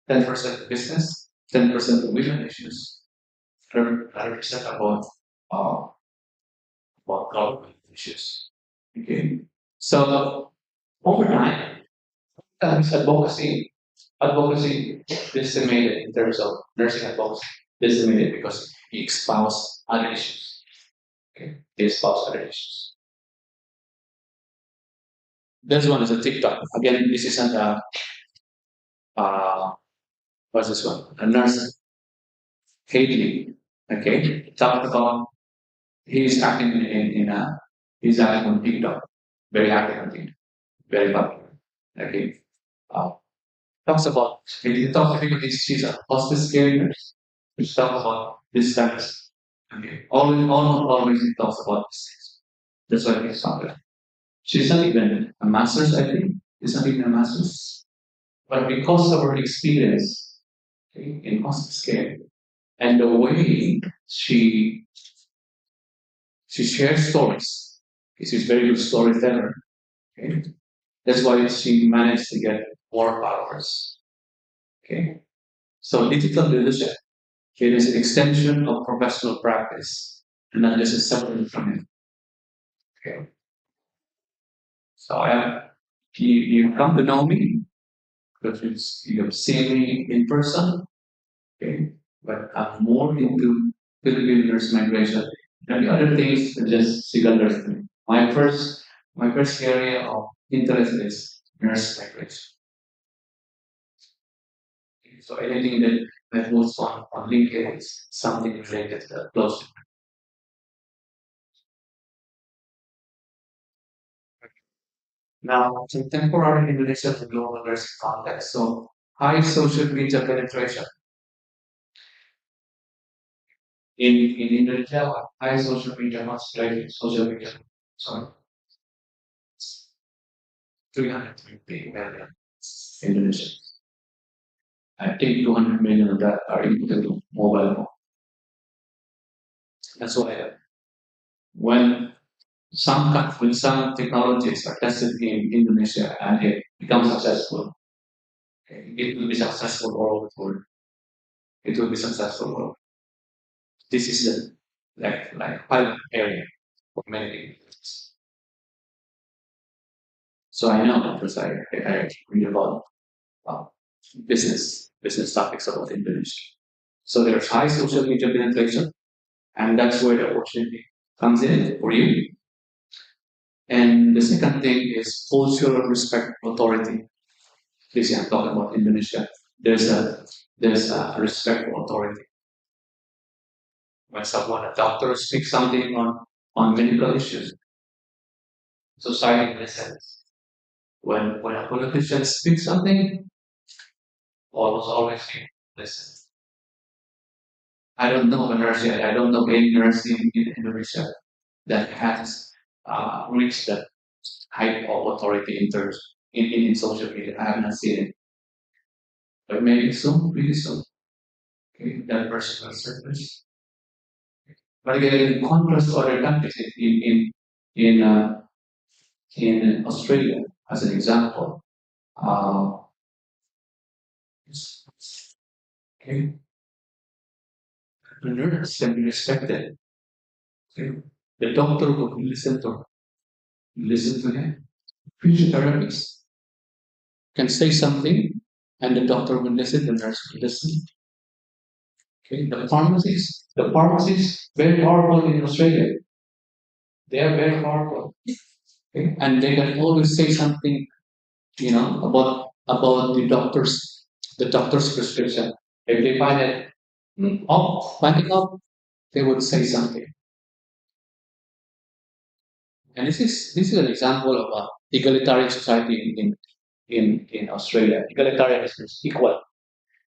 10% business, 10% women issues, 30% uh, about government issues. Okay. So over time, advocacy decimated in terms of nursing advocacy decimated because he espoused other issues. Okay. He espoused other issues. This one is a TikTok. Again, this isn't uh what's this one? A nurse Haley. Okay. Talked about he's acting in a he's acting on TikTok. Very active on TikTok. Very popular. Okay. Uh, talks about he talks I think she's a hospice care nurse, which talks about this status. Okay. Always he talks about this. That's why he's popular. She's not even a master's, I think. She's not even a master's. But because of her experience okay, in hospice care and the way she shares stories, okay, she's a very good storyteller. Okay. That's why she managed to get more followers. Okay. So digital leadership, it is an extension of professional practice and not just a separate from it. Okay. So you come to know me because you have seen me in person. Okay. But I'm more into Philippine nurse migration. And the other things are just secondary. My first area of interest is nurse migration. So anything that moves on LinkedIn is something related to that close. Now, contemporary Indonesia in global risk context. So high social media penetration in Indonesia, high social media concentration, social media. Sorry, 350 million Indonesians. I think 200 million of that are into mobile phone. That's why when when some technologies are tested in Indonesia and it becomes successful, okay, it will be successful all over the world. It will be successful all over. This is the like pilot area for many people. So I know because I read about uh, business topics about Indonesia. So there's high social media penetration, and that's where the opportunity comes in for you. And the second thing is cultural respect for authority. This I'm talking about Indonesia. There's a respect for authority. When a doctor speaks something on medical issues, society listens. When a politician speaks something, always listen. I don't know a nurse yet. I don't know any nurse in Indonesia that has reached that height of authority in terms in social media. I have not seen it, but maybe soon, really soon. Okay, that person will surface. But again, in contrast to other countries, in in Australia, as an example, uh, okay, the nurse can be respected. Okay, the doctor will listen to her. Listen to him. Physiotherapists can say something, and the doctor will listen, the nurse will listen. Okay, the pharmacies, very powerful in Australia. They are very powerful, okay? And they can always say something, about the doctor's prescription. If they find it finding up, they would say something. And this is an example of a egalitarian society in Australia. Egalitarian is equal.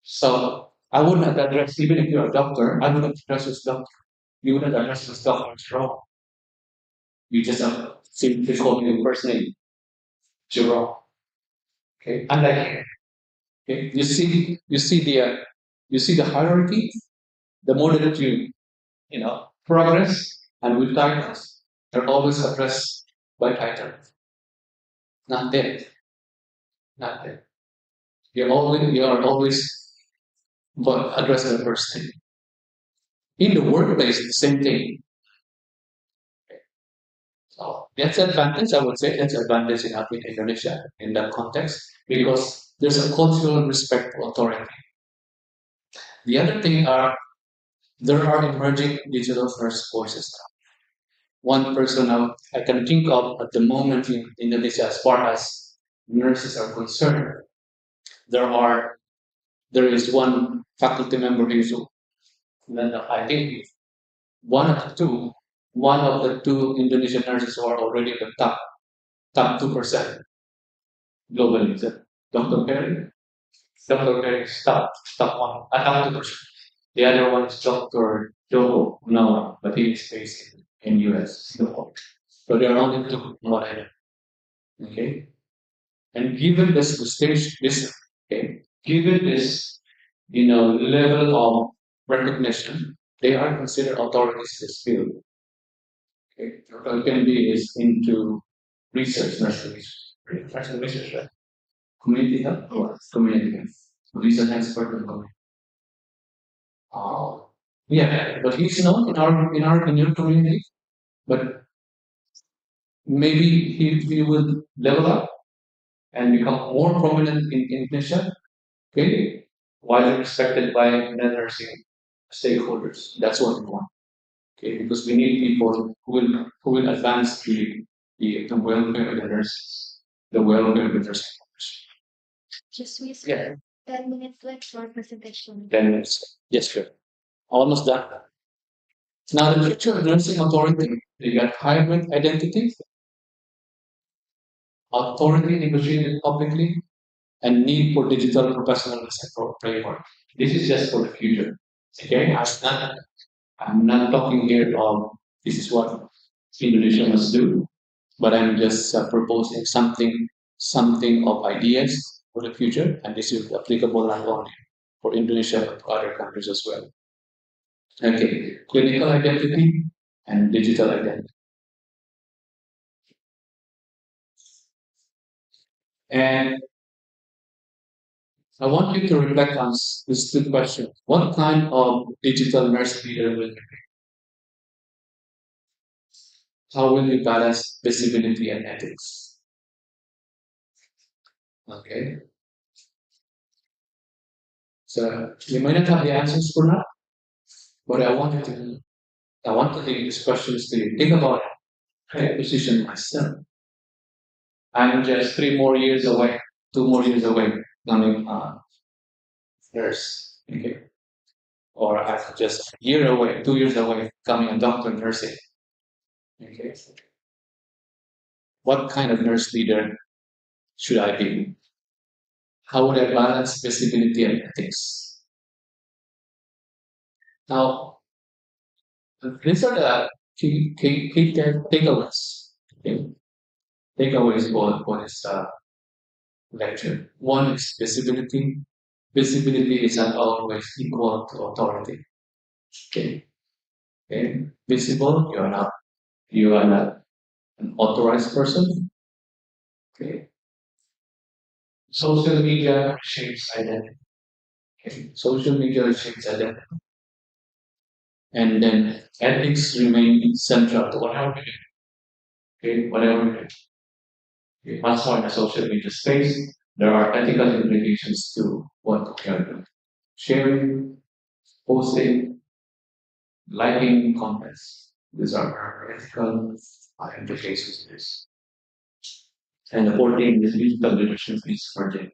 So I wouldn't address, even if you're a doctor, I wouldn't address this doctor. You wouldn't address this doctor as wrong. You just simply call me the first name, Jerome. Okay, unlike here. Okay, you see the hierarchy. The more that you progress and with titles, they're always addressed by title. Not there, not there. You are always but addressed by first name. In the workplace, the same thing. So that's advantage, I would say. That's advantage in Indonesia in that context because there's a cultural respect for authority. The other thing are there are emerging digital first courses now. One person now I can think of at the moment in Indonesia as far as nurses are concerned. There are there is one faculty member who then I think one of the two one of the two Indonesian nurses who are already in the top 2% globally. Is it Dr. Perry? Dr. Perry is top one. Top 2%. The other one is Dr. Joe Noah, but he is based in US, Singapore. So there are only two what I know. Okay. And given this distinction, given this, level of recognition, they are considered authorities in this field. Okay. Dr. Kennedy is into research, nursing research, nursing research, right? Community health or community health. He's an expert in community. Uh, yeah, but he's known in your community, but maybe he will level up and become more prominent in Indonesia, okay, widely respected by the nursing stakeholders. That's what we want, okay, because we need people who will advance the welfare of the nurses, the welfare of the nursing workers. Just we yeah. 10 minutes left for presentation. 10 minutes. Yes, sure. Almost done. Now the future of nursing authority, you got hybrid identity, authority negotiated publicly, and need for digital professionalism for framework. This is just for the future. Okay, I'm not talking here of this is what Indonesia must do, but I'm just proposing something of ideas for the future, and this is applicable not only for Indonesia but for other countries as well. Okay, clinical identity and digital identity. And I want you to reflect on these two questions. What kind of digital nurse leader will you be? How will you balance visibility and ethics? Okay. So you might not have the answers for that, but I want to take these questions to you. Think about it. I position myself. I'm just 3 more years away, 2 more years away, becoming a nurse. Okay. Or I'm just a year away, 2 years away, becoming a doctor in nursing. Okay. What kind of nurse leader should I be? How would I balance visibility and ethics? Now, these are the key takeaways. Okay. Takeaways for this lecture. One is visibility. Visibility is not always equal to authority. Okay. Okay. Visible, you are not an authorized person. Okay. Social media shapes identity. Okay. Social media shapes identity. And then ethics remain central to what we do. Okay, whatever once more in a social media space, there are ethical implications to what we are doing. Sharing, posting, liking comments. These are ethical implications of this. And the 14 is digital leadership is emerging.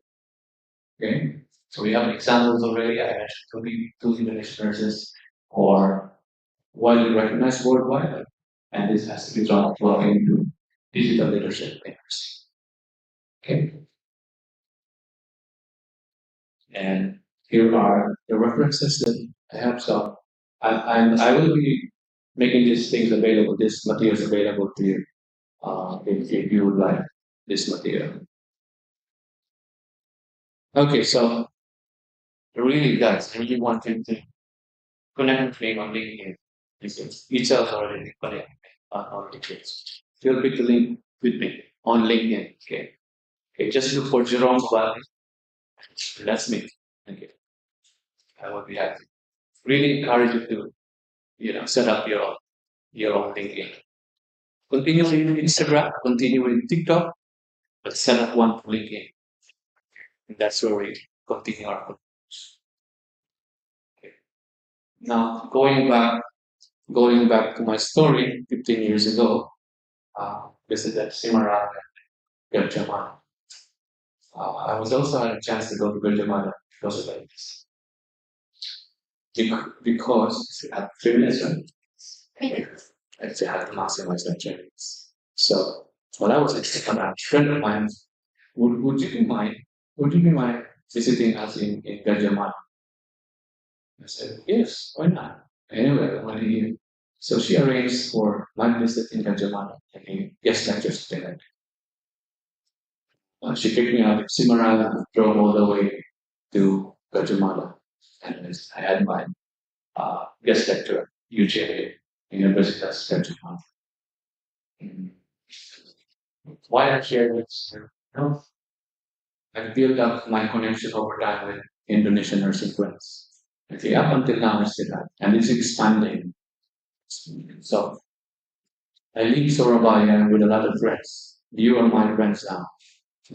Okay, so we have examples already. I mentioned two Indonesian nurses or widely recognized worldwide, and this has to be brought into digital leadership papers. Okay, and here are the references that I have. So I will be making these things available, these materials available to you if you would like this material. Okay, so really, guys, I really want you to connect with me on LinkedIn. Because each of us already connect on LinkedIn. Feel free to link with me on LinkedIn. Okay. Okay, just look for Jerome Valley. That's me. Okay. I will be happy. Really encourage you to, set up your own LinkedIn. Continue with Instagram, continue with TikTok, but set up one for LinkedIn. And that's where we continue our conversations. Okay. Now going back to my story 15 years ago, visited Simara and Gajamana. I was also had a chance to go to Gajamana because of this. Because I had 3 minutes, right? I still had to maximize my 3 minutes. So when I was in Simara, a friend of mine, would you be mind? Would you be mind visiting us in Gajamana? I said, yes, why not? Anyway, I want to hear. So she arranged for my visit in Gajamana and he guest lectures there. She picked me up in Cimarron and drove all the way to Gajamala. And I had my guest lecturer, UJA, Universitas Gajamala. Mm. Why I share this? I built up my connection over time with Indonesian nursing friends. Okay, up until now, I still have, and it's expanding. So I leave Surabaya with a lot of friends. You are my friends now.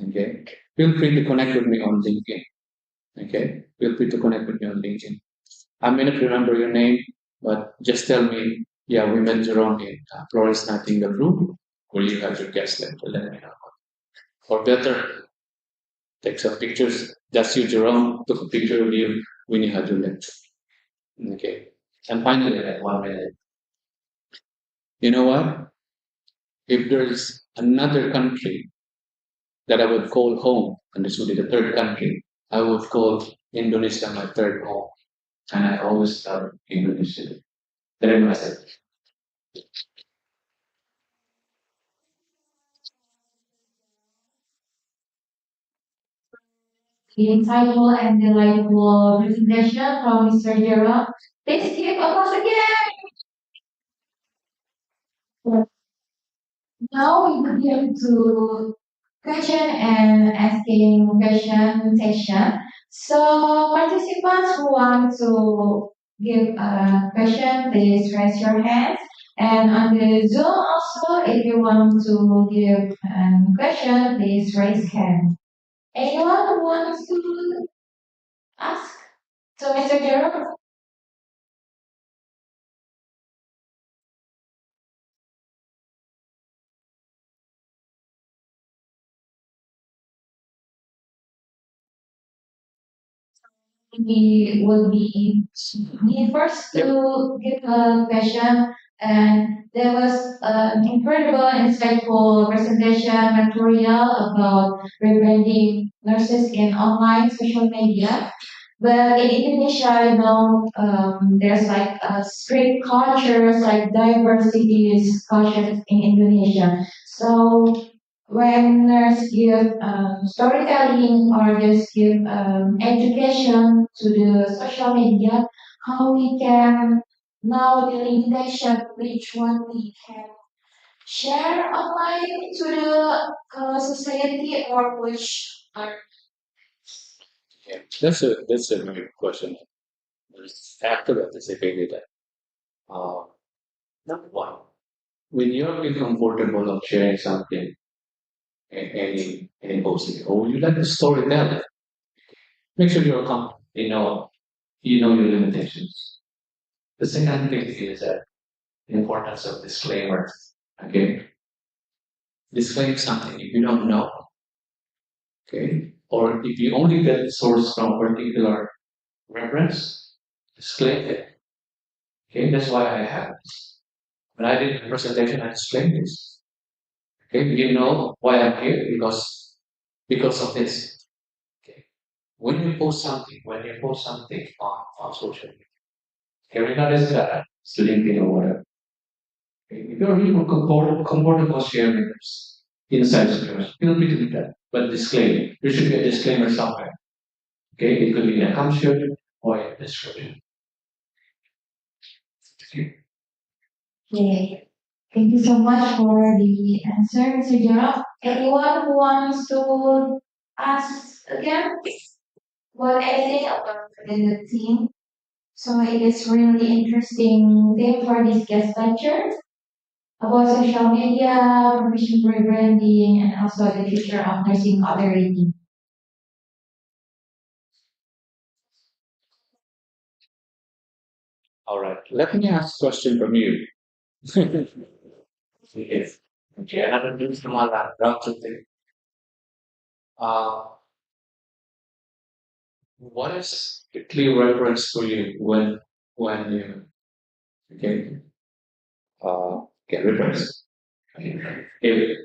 Okay, feel free to connect with me on LinkedIn. Okay, feel free to connect with me on LinkedIn. I may not remember your name, but just tell me, yeah, we met Jerome in Florence Nightingale Room, where you have your guest lecture. Let me know. Or better, take some pictures. That's you, Jerome, took a picture of you when you had your lecture. Okay. And finally, at 1 minute, you know what? If there's another country that I would call home, and this would be the third country, I would call Indonesia my third home. And I always love Indonesia. Terima kasih. The insightful and delightful presentation from Mr. Gerald. Please give applause again. Now we begin to question and asking question session. So participants who want to give a question, please raise your hands. And on the Zoom also, if you want to give a question, please raise hand. Anyone who wants to ask? So Mr. Gerald, we will be me first to give a question, and there was an incredible, insightful presentation material about rebranding nurses in online social media. But in Indonesia, there's like strict cultures, like diversity is cultures in Indonesia. So when nurse give storytelling or just give education to the social media, how we can know the limitation which one we can share online to the society or which are. Yeah, that's a very good question. There's after that, there's a big that. Uh, Number one. when you're being comfortable of sharing something, any posting, or you like to storytell it, make sure you're you know your limitations. The second thing is that the importance of disclaimers. Okay, disclaim something if you don't know. Okay, or if you only get the source from a particular reference, disclaim it. Okay, that's why I have this. When I did the presentation, I explained this. Okay, you know why I'm here because of this. Okay, when you post something on social media, okay, regardless of that, it's LinkedIn or whatever. Okay, if you're really comfortable sharing this inside yours, feel free to do that. But disclaim. There should be a disclaimer somewhere. Okay, it could be in a caption or a description. Okay. Okay. Thank you so much for the answer, Mr. Gerald. Anyone who wants to ask again about anything about the team? So it is really interesting thing for this guest lecture about social media, professional rebranding, and also the future of nursing operating. All right. Let me ask a question from you. Yes. Okay, another news from our today. Uh, what is the clear reference for you when you okay get reference? If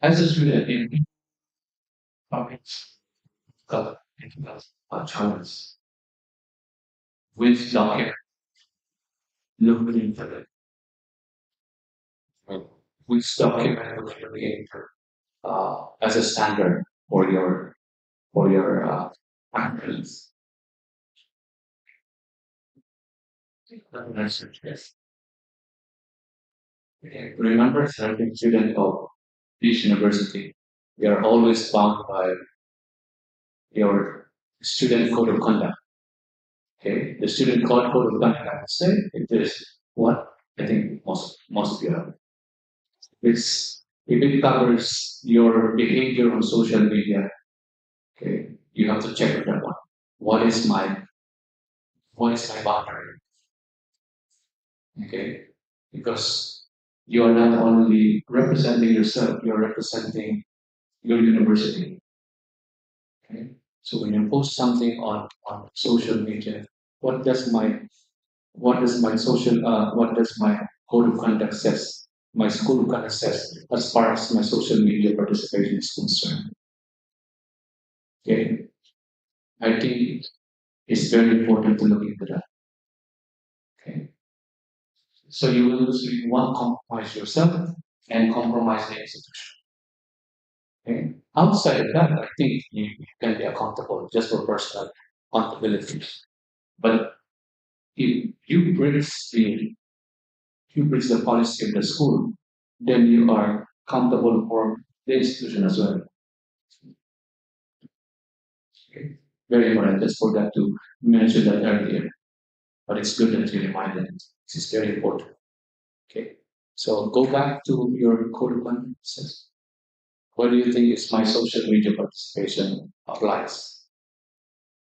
as a student in topics got channels which document look into it, which document would you enter as a standard for your actions? Yes. Okay. Remember, certain student of each university, we are always bound by your student code of conduct. Okay, the student code of conduct, I would say, it is what I think most of you have. If it covers your behavior on social media, okay, you have to check that one. What is my what is my boundary? Okay, because you are not only representing yourself, you're representing your university. Okay, so when you post something on social media, what does my what does my code of conduct says? My school of conduct says as far as my social media participation is concerned. Okay, I think it's very important to look into that. Okay, so you won't compromise yourself and compromise the institution. Okay, outside of that, I think you can be accountable just for personal accountability. But if you breach the policy of the school, then you are accountable for the institution as well. Okay? Very important. Just forgot to mention that earlier, but it's good that you reminded. This is very important. Okay. So go back to your code of conduct. What do you think is my social media participation applies?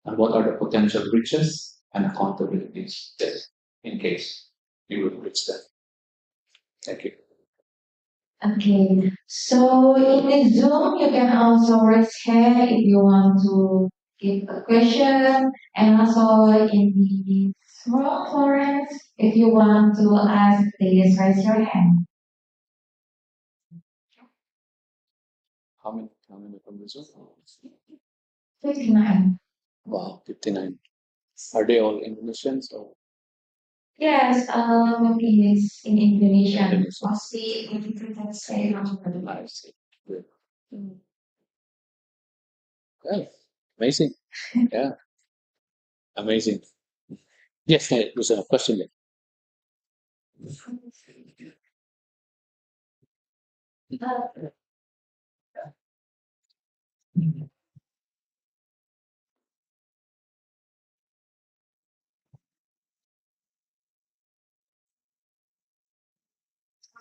And what are the potential breaches and accountabilities that in case you will breach them? Thank you. Okay, so in the Zoom, you can also raise hand if you want to give a question, and also in the small forums, if you want to ask, please raise your hand. How many from the Zoom? 59. Wow, 59. Are they all Indonesians or Yes, maybe it's in Indonesian. Indonesians? Mostly if you can say I see. Good. Yeah, amazing. Yeah, amazing. Yes, there was a question there.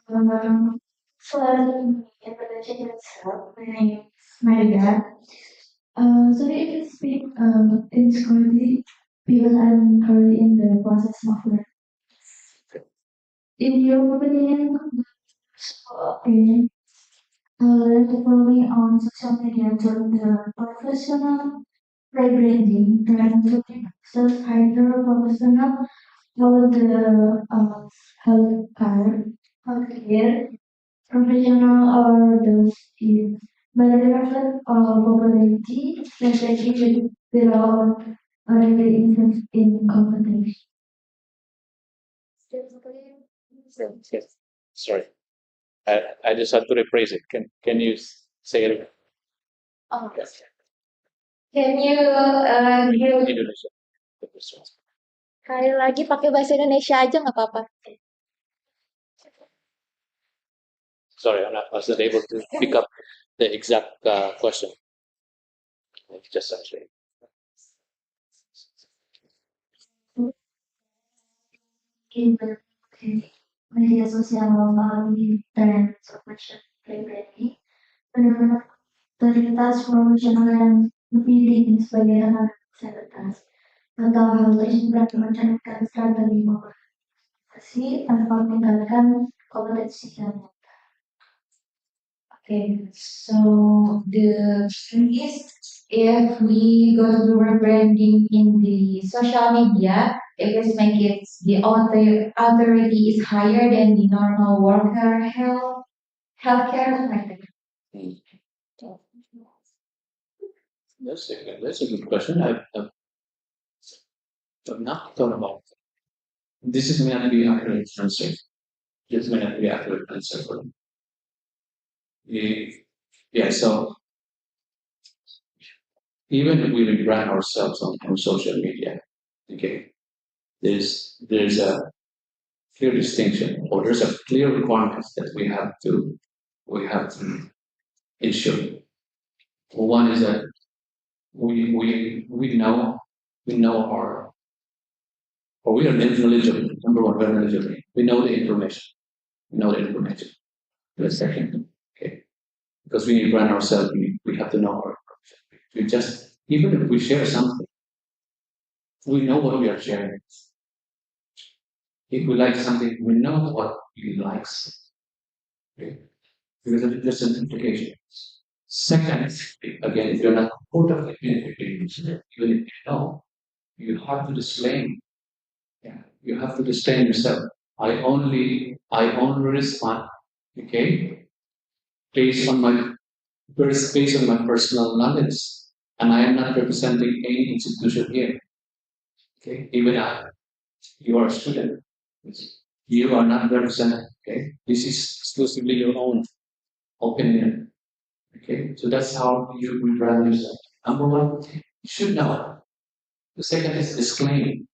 For the introduction itself, my name is Maria. Sorry if I speak insecurely because I'm currently in the process of learning. In your opinion, okay, learn to follow on social media to the professional rebranding, trying to make themselves hyper professional, how the healthcare professional or those in biographer or popularity, especially without already interest in competition. Sorry, I just had to rephrase it. Can you say it Oh, Yes. can you give Indonesia? sekali lagi pakai bahasa Indonesia aja nggak apa-apa? Sorry, I wasn't able to pick up the exact question. Just actually. Mungkin media sosial melalui tren social media benar-benar otoritas profesional yang lebih tinggi sebagai tenaga kesehatan atau hal tersebut mencarikan strategi mobilisasi tanpa meninggalkan kompetensi yang okay, so the thing is, if we go to the rebranding in the social media, it just make it the authority is higher than the normal worker healthcare like that. That's a good question. I've not thought about it. This is may not be accurate answer. This may not be accurate answer for me. Yeah, so even if we rebrand ourselves on social media, okay, there's a clear distinction or there's a clear requirements that we have to ensure. One is that we know our or we are knowledgeable. Number one, we are knowledgeable. We know the information. We know the information. The second, okay, because we brand ourselves, we have to know our information. We just even if we share something, we know what we are sharing. If we like something, we know what he likes. Okay? Because there's an implication. Second, again, if you're not totally communicating, even if you know, you have to disclaim. Yeah, you have to disclaim yourself. I only respond, okay, based on my personal knowledge, and I am not representing any institution here. Okay, even you are a student, you are not represented. Okay, this is exclusively your own opinion. Okay, so that's how you rebrand yourself. Number one, you should know. The second is disclaim.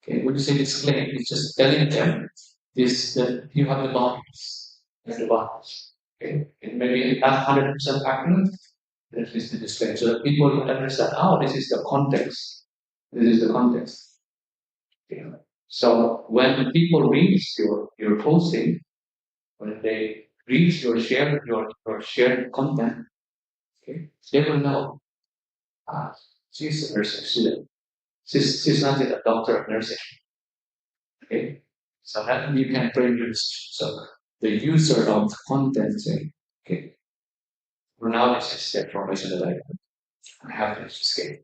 Okay, when you say disclaim, it's just telling them this that you have the boundaries. You have the boundaries. Okay, it may be not 100% accurate, but at least the disclaimer so that people will understand. Oh, this is the context. This is the context. Okay. So when people read your posting, when they read your shared content, okay, they will know. Ah, she's a nursing student. She's not yet a doctor of nursing. Okay, so that you can frame your decision. So the user of the content say, okay, for now this is the information that I have to escape.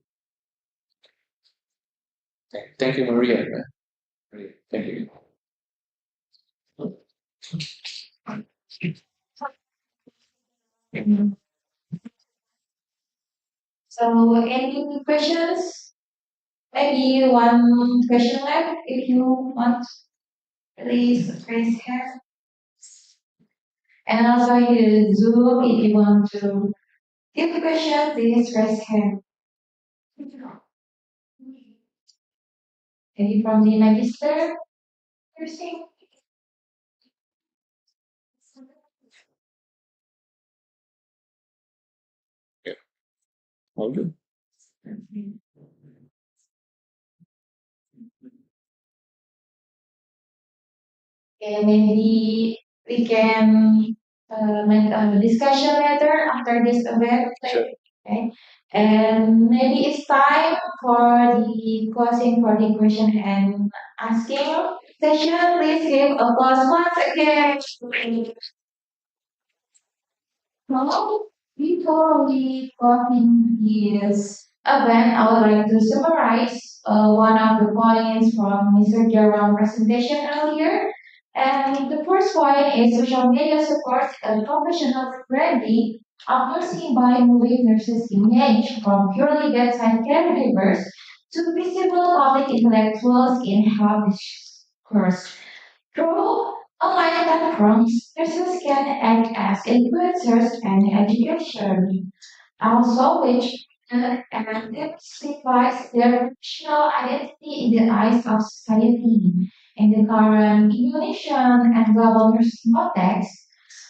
Thank you, Maria. Maria, thank you. So any questions? Maybe one question left. If you want, please raise hand. And also in Zoom, if you want to give a question, please raise hand. Maybe from the magister, nursing. All good. Okay, maybe we can make a discussion later after this event. Sure. Okay. And maybe it's time for the closing for the question and asking session. Please give applause once again. Now, before we continue this event, I would like to summarize one of the points from Mr. Jerome's presentation earlier. And the first point is social media supports a professional branding of nursing by moving nurses' image from purely bedside caregivers to visible public intellectuals in health discourse. Through online platforms, nurses can act as influencers and educators, also which amplifies their professional identity in the eyes of society. In the current Indonesian and global nursing context,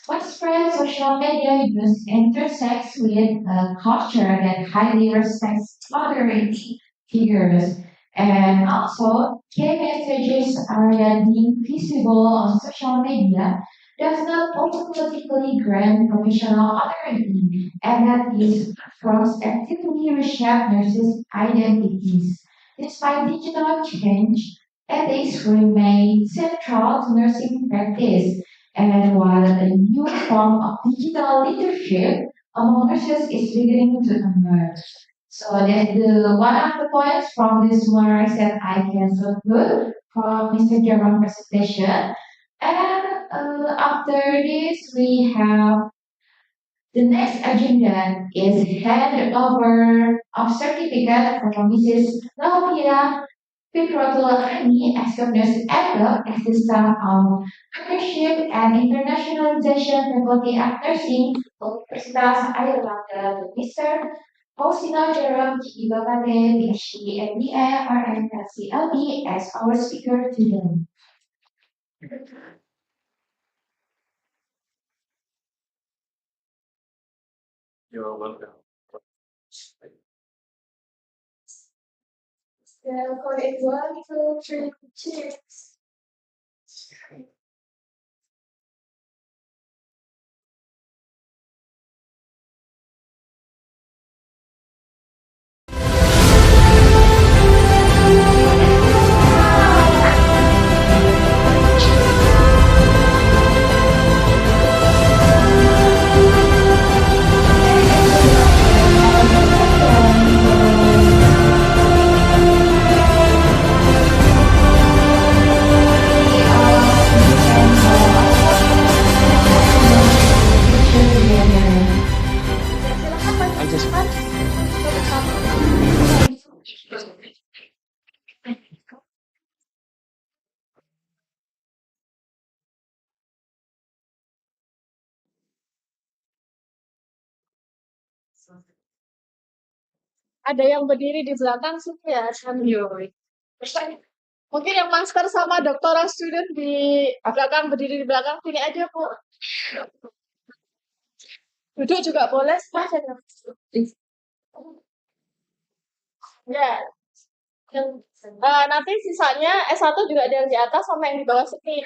widespread social media use intersects with a culture that highly respects authority figures. And also, key messages are that being visible on social media does not automatically grant professional authority, and that these platforms actively reshape nurses' identities. Despite digital change, ethics remain central to nursing practice, and while a new form of digital leadership among nurses is beginning to emerge. So that's the one of the points from this summary that I can conclude from Mr. Jerome presentation. And after this, we have the next agenda is handover of certificate from Mrs. Laupia Piprotul as Governors Adult as the staff of Partnership and Internationalization Faculty of Nursing, Universitas Airlangga, Mr. Faustino Jerome G. Babate, PhD, MBA, RN, LB as our speaker today. You're welcome. For it, 1, 2, 3, cheers. I just Ada yang berdiri di belakang sih ya, sambil. Mungkin yang master sama doktoral student di belakang, berdiri di belakang, sini aja, Bu. Duduk juga boleh, Mas. Ya. Nanti sisanya S1 juga ada yang di atas sama yang di bawah sini.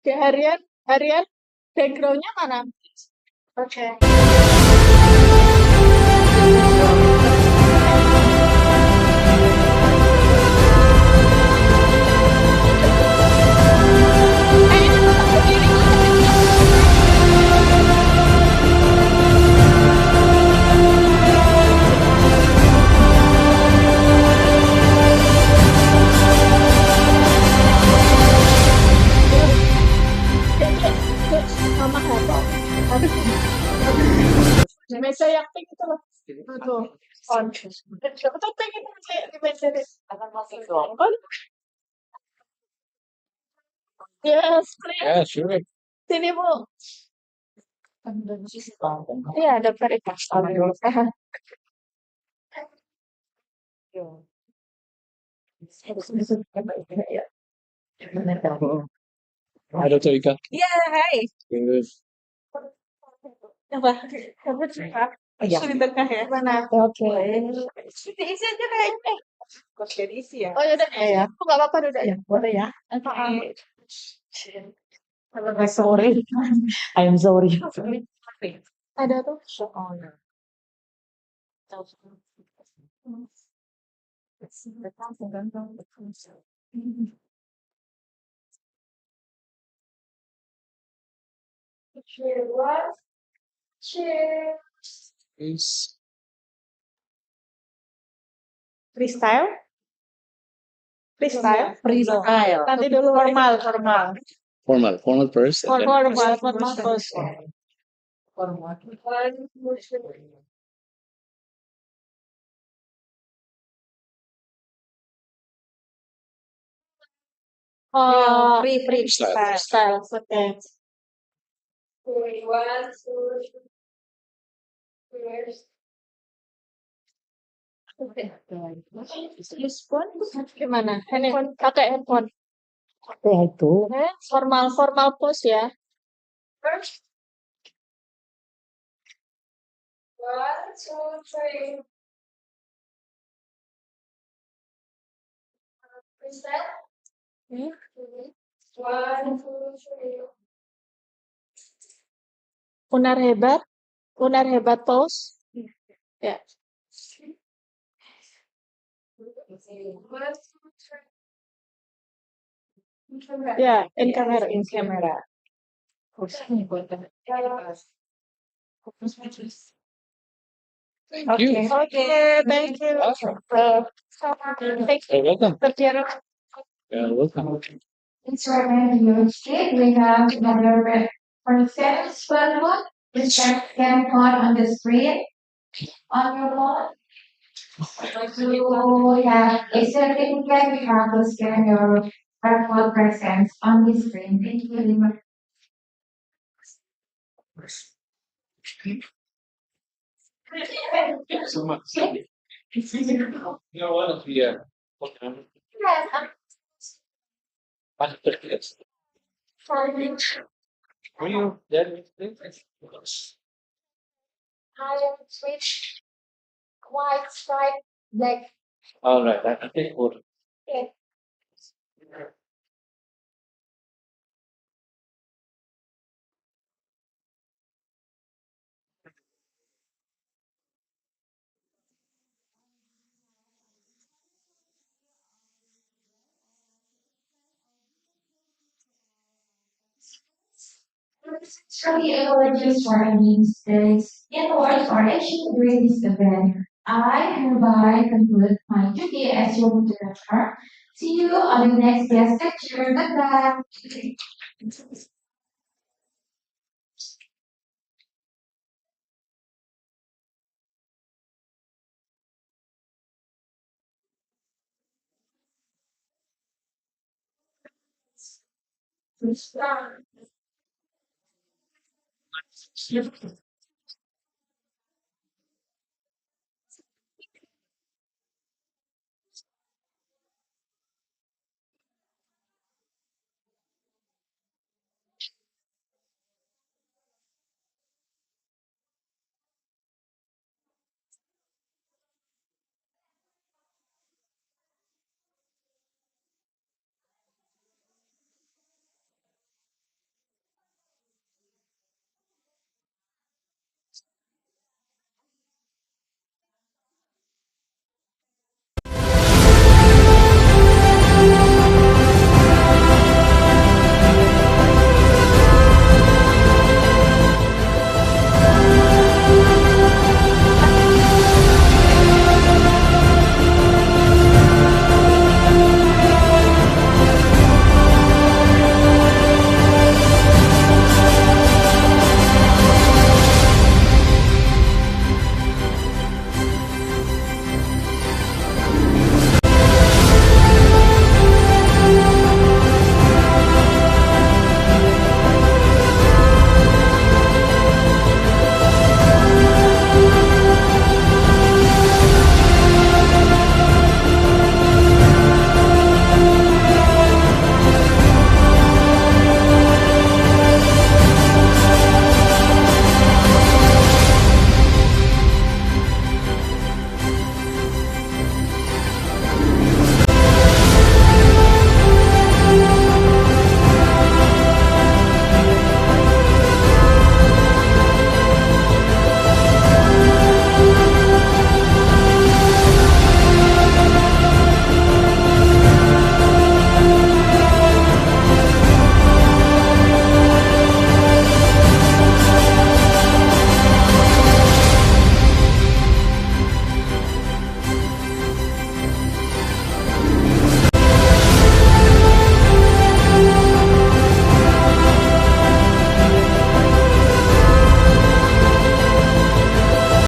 Oke, harian, background-nya mana? Oke. Mama di meja yang pink itu loh. Tuh. On. Betul pink itu di meja deh. On. Yes, please. yeah, sure. Sini, Bu. Iya, dokter itu. Hi, Dr. Ika. Iya, hai. Good. Apa? Kamu suka? Iya. Di tengah ya? Mana? Oke. Diisi aja kayaknya. Kok diisi ya? Oh yaudah. Iya. Aku nggak apa-apa udah. Ya, boleh ya. Oke. Sorry. I'm sorry. Ada tuh. Oh, no. Please. Freestyle? Freestyle? Freestyle. Nanti dulu Formal, formal. Formal first. And then Formal first. Formal. Oh, Free, Freestyle. freestyle. Oke. Use phone? Gimana? Handphone, pakai handphone. Ya itu. Formal pose ya. Hmm? Unar hebat pose. Ya. Ya, in camera. In camera. Thank you. Okay, thank you. Thank You're welcome. you. You're welcome. It's right in your state. We have another for the seventh square one. Just scan code on the screen on your phone. So yeah, a certificate we have to scan your barcode presence on the screen. Thank you very much. Thank you so much. You're one of the yes. Are you there? Switch white stripe black. All right. I take photo. Truly apologies for any mistakes in words or action during this event. I hereby conclude my duty as your moderator. See you on the next guest lecture. Goodbye.